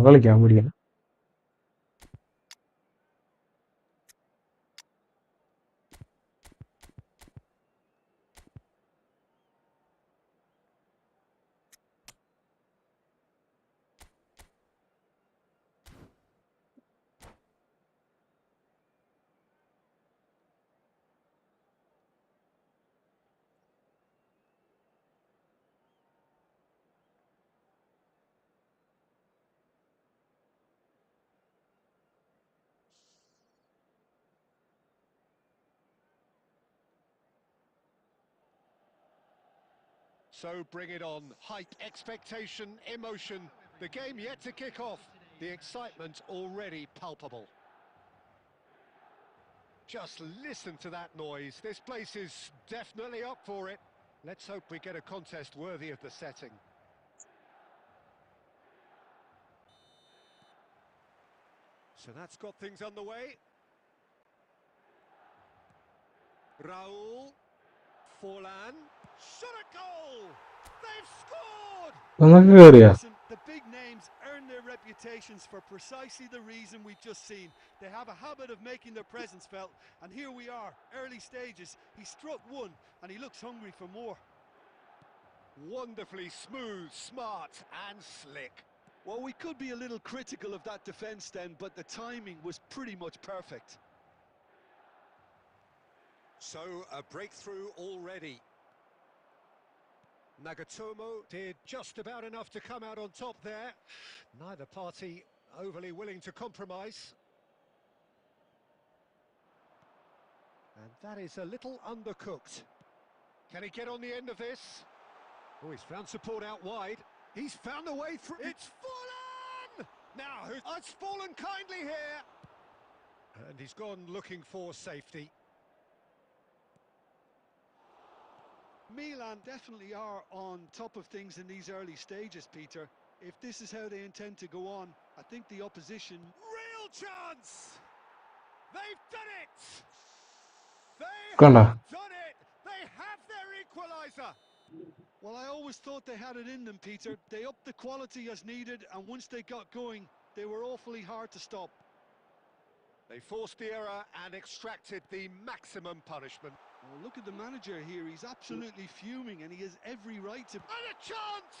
കളിക്കാൻ പഠിക്കണം.
So bring it on. Hype, expectation, emotion. The game yet to kick off. The excitement already palpable. Just listen to that noise. This place is definitely up for it. Let's hope we get a contest worthy of the setting. So that's got things underway. Raul, Forlan, shot a goal! They've scored!
നമുക്ക് കേറിയാ
Listen, the big names earn their reputations for precisely the reason we've just seen. They have a habit of making their presence felt, and here we are, early stages. He struck one, and he looks hungry for more.
Wonderfully smooth, smart and slick.
Well, we could be a little critical of that defence then, but the timing was pretty much perfect.
So, a breakthrough already. Nagatomo did just about enough to come out on top there. Neither party overly willing to compromise. And that is a little undercooked. Can he get on the end of this? Oh, he's found support out wide. He's found a way through. It's fallen! Now, it's fallen kindly here. And he's gone looking for safety.
Milan definitely are on top of things in these early stages, Peter. If this is how they intend to go on, I think the opposition...
Real chance! They've done it! They
കണ്ട
have done it! They have their equaliser!
Well, I always thought they had it in them, Peter. They upped the quality as needed, and once they got going, they were awfully hard to stop.
They forced the error and extracted the maximum punishment.
Well, look at the manager here. He's absolutely fuming, and he has every right to...
And a chance!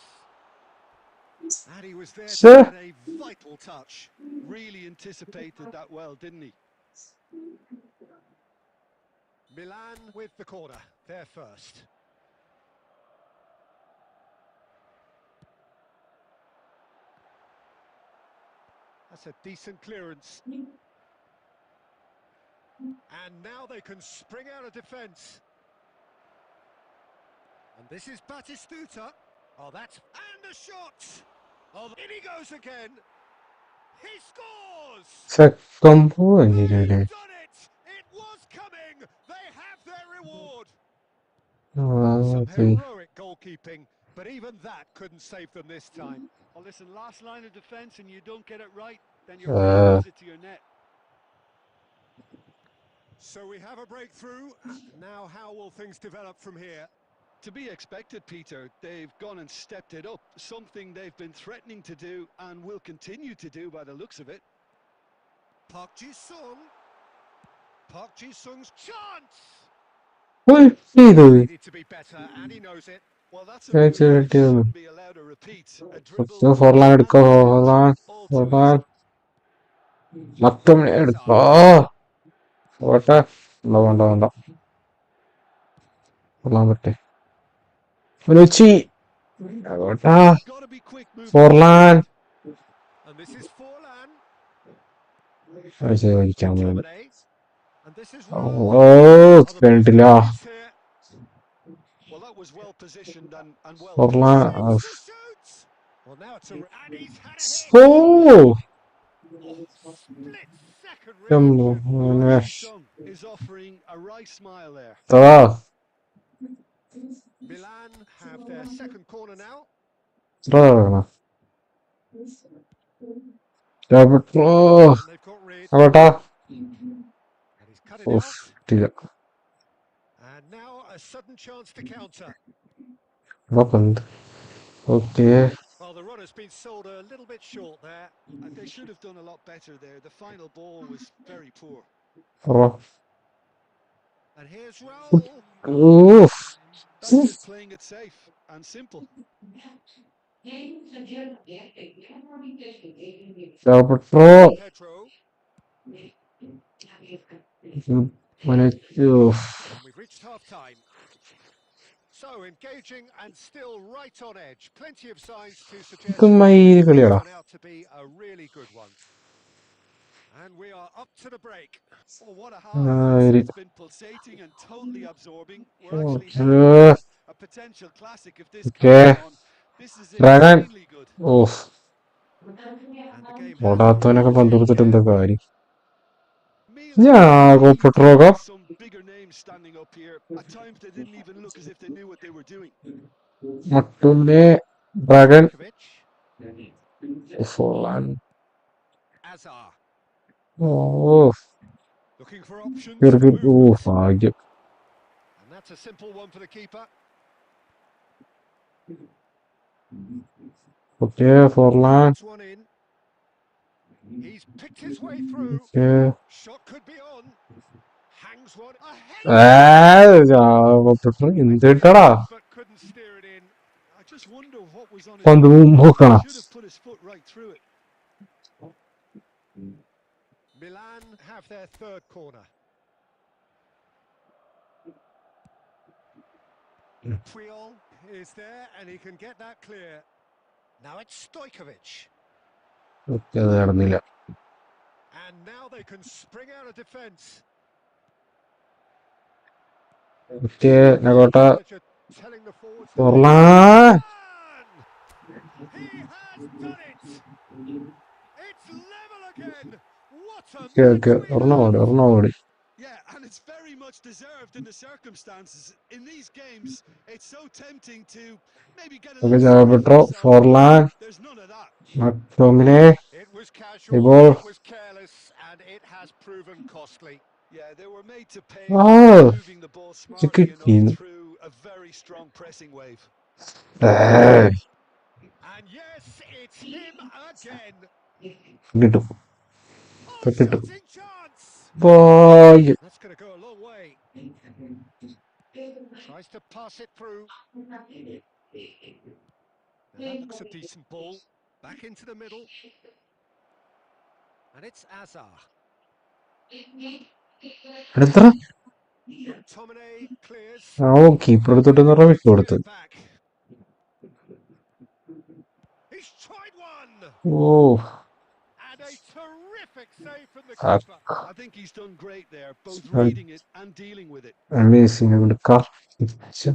And he was there to
Sir.
get a vital touch.
Really anticipated that well, didn't he?
Milan with the corner, there first. That's a decent clearance. And now they can spring out of defence. And this is Batistuta. Oh, that's... And a shot! Oh, in he goes again. He scores!
സെക്കം
They've
പോയില്ലേ
done it! It was coming! They have their reward! Some heroic goalkeeping, but even that couldn't save them this time.
Well, listen, last line of defence and you don't get it right, then you're playing a visit to your net.
So we have a breakthrough. Now how will things develop from here?
To be expected, Peter. They've gone and stepped it up, something they've been threatening to do and will continue to do by the looks of it.
Park Ji-sung. Park Ji-sung's chance!
ചെയ്തു
Needed to be better, and he knows it.
Well, that's a
Yeah,
move that
it's a-
shouldn't be allowed to repeat. A dribble
Forlan
and
എടുക്കോ Forlan
all too
Forlan
easy.
മൊത്തം എടുക്കോ പോട്ടെ വേണ്ട വേണ്ട വേണ്ട Forlan പറ്റേ വെച്ചി പോട്ടാ
Got to be quick moving
Forlan
forward.
And this is Forlan.
വലിക്കാൻ പോകുന്നു
Terminate. And this is
oh
Raul.
കണ്ടില്ല
Well, that was well positioned and well
Forlan
Shoots to shoot. Well, now it's a... And he's had a hit.
Oh
Oh, split second
Come
reaction.
on.
Sung is offering a right smile there.
തവാ
Milan have their second corner now.
Oh
And they've got rid.
പോട്ടാ
And he's cut it
off
out.
കിട്ടില്ല
And now a sudden chance to counter.
പന്ത് okay
Well, Well, the run has been sold a little bit short there.
They should have done a lot better there. The final ball was very poor.
Oh.
And here's Raul.
Oof.
That's just playing it safe and simple.
Pedro.
Pedro.
Oof.
And we've reached half-time. So, engaging and still right on edge. Plenty of signs to suggest
മയില്
this might
കളിയാടാ.
turn out to be a really good one. And we are up to the break.
Oh, what a half. It's been pulsating and totally absorbing. We're actually heading for a potential classic if this carries
Okay.
on. This is
Dragon.
insanely good.
Oof.
And the game has
ഓടാത്തവനൊക്കെ
roared
പന്ത്
ahead
കൊടുത്തിട്ട്
again.
എന്താ കാര്യം?
Milan
ഞാൻ
really did
Pedro.
have some bigger names standing up here. At times they didn't even look as if they knew what they were doing.
മട്ടുന്നെ dragon.
Stojkovic. Azar.
Oh
Looking for options, for movement.
ഭാഗ്യം.
And that's a simple one for the keeper.
Okay Forlan.
Puts one in. He's picked his way through.
Okay.
Shot could be on. Hangs one. A header!
എന്ത്
Plenty of
കിട്ടടാ?
width, but couldn't steer it in.
I just wonder what was on his
പന്ത്
mind. He
നോക്കണം.
should have put his foot right through it.
Milan have their third corner. Puyol is there and he can get that clear. Now it's Stojkovic.
Okay അത് നടന്നില്ല.
And now they can spring out of defence.
Okay നഗോട്ട.
Manager telling the forwards that they
Forlan.
He has done it. It's level again. What a
okay
match
okay
we have.
ഒരെണ്ണം ഓടി.
Yeah, and it's very much deserved in the circumstances. In these games, it's so tempting to maybe get a
okay
little
ജാ
sorry for
Pedro.
yourself, but
Forlan.
there's none of that.
McTominay.
It was casual,
ഇപ്പോൾ.
it was careless, and it has proven costly.
Yeah, they were made to pay
ആ
for not moving the ball smartly enough
കിട്ടി.
through a very strong pressing wave.
And yes, it's him again.
കിട്ടും.
Oh,
കിട്ടും.
shooting chance.
ഭാഗ്യം.
That's going to go a long way. Tries to pass it through. Now that looks a decent ball. Back into the middle. And it's Azar.
എത്ര
McTominay clears.
Keeper
And
എടുത്തിട്ട്
they're able
വിട്ട്
to get
കൊടുത്ത്.
it back. He's tried one.
Oh
And a terrific save from the
ആ
keeper.
I think he's done great there, both reading it and dealing with it.
Amazing അങ്ങോട്ട് correct.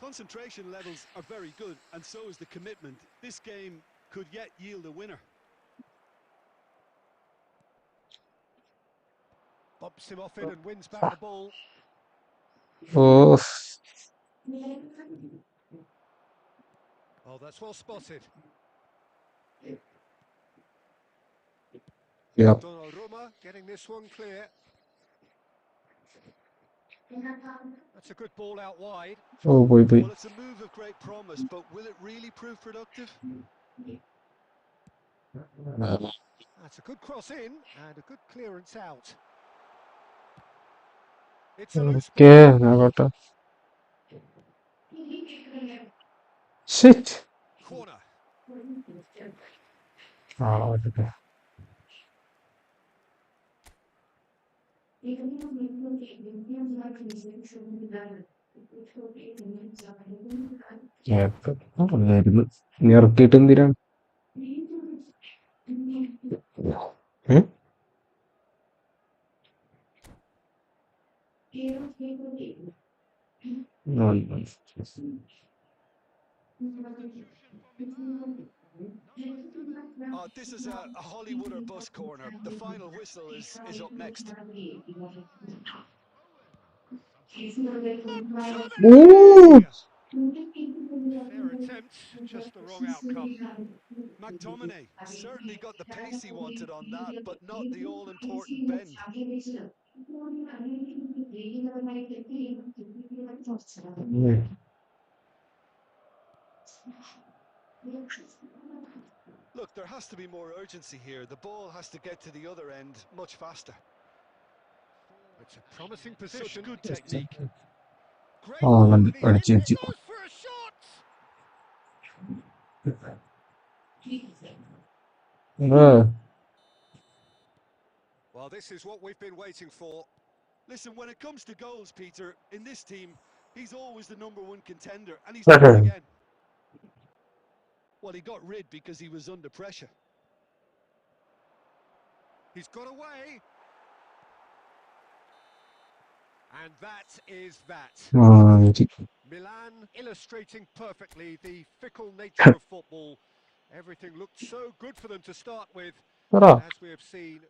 Concentration levels are very good, and so is the commitment. This game could yet yield a winner.
Bumps him off it and wins back the ball.
Oh
Oh, that's well spotted.
yeah.
Donnarumma getting this one clear. That's a good ball out wide.
ഓ പോയി.
Well, it's a move of great promise, but will it really prove productive?
That's a good cross in and a good clearance out. It's a loose
okay
ball.
നഗോട്ട. Shit.
Corner.
Okay നീ ഇറക്കിയിട്ട് എന്തിനാണ്?
Oh, this is a Hollywood or bust corner. The final whistle is up next.
Ooh.
Fair attempt, just the wrong outcome.
McTominay certainly got the pace he wanted on that, but not the all-important bend. Look, there has to be more urgency here. The ball has to get to the other end much faster.
It's a promising
Such
position.
good technique.
Great
Oh,
ball, and he hits
അടിച്ചു
it,
വെച്ചു.
goes for a shot! Well, this is what we've been waiting for.
Listen, when it comes to goals, Peter, in this team, he's always the #1 contender, and he's done it again. Well, he got rid because he was under pressure.
He's got away. And that is that. Milan illustrating perfectly the fickle nature of football. Everything looked so good for them to start with. And as we have seen...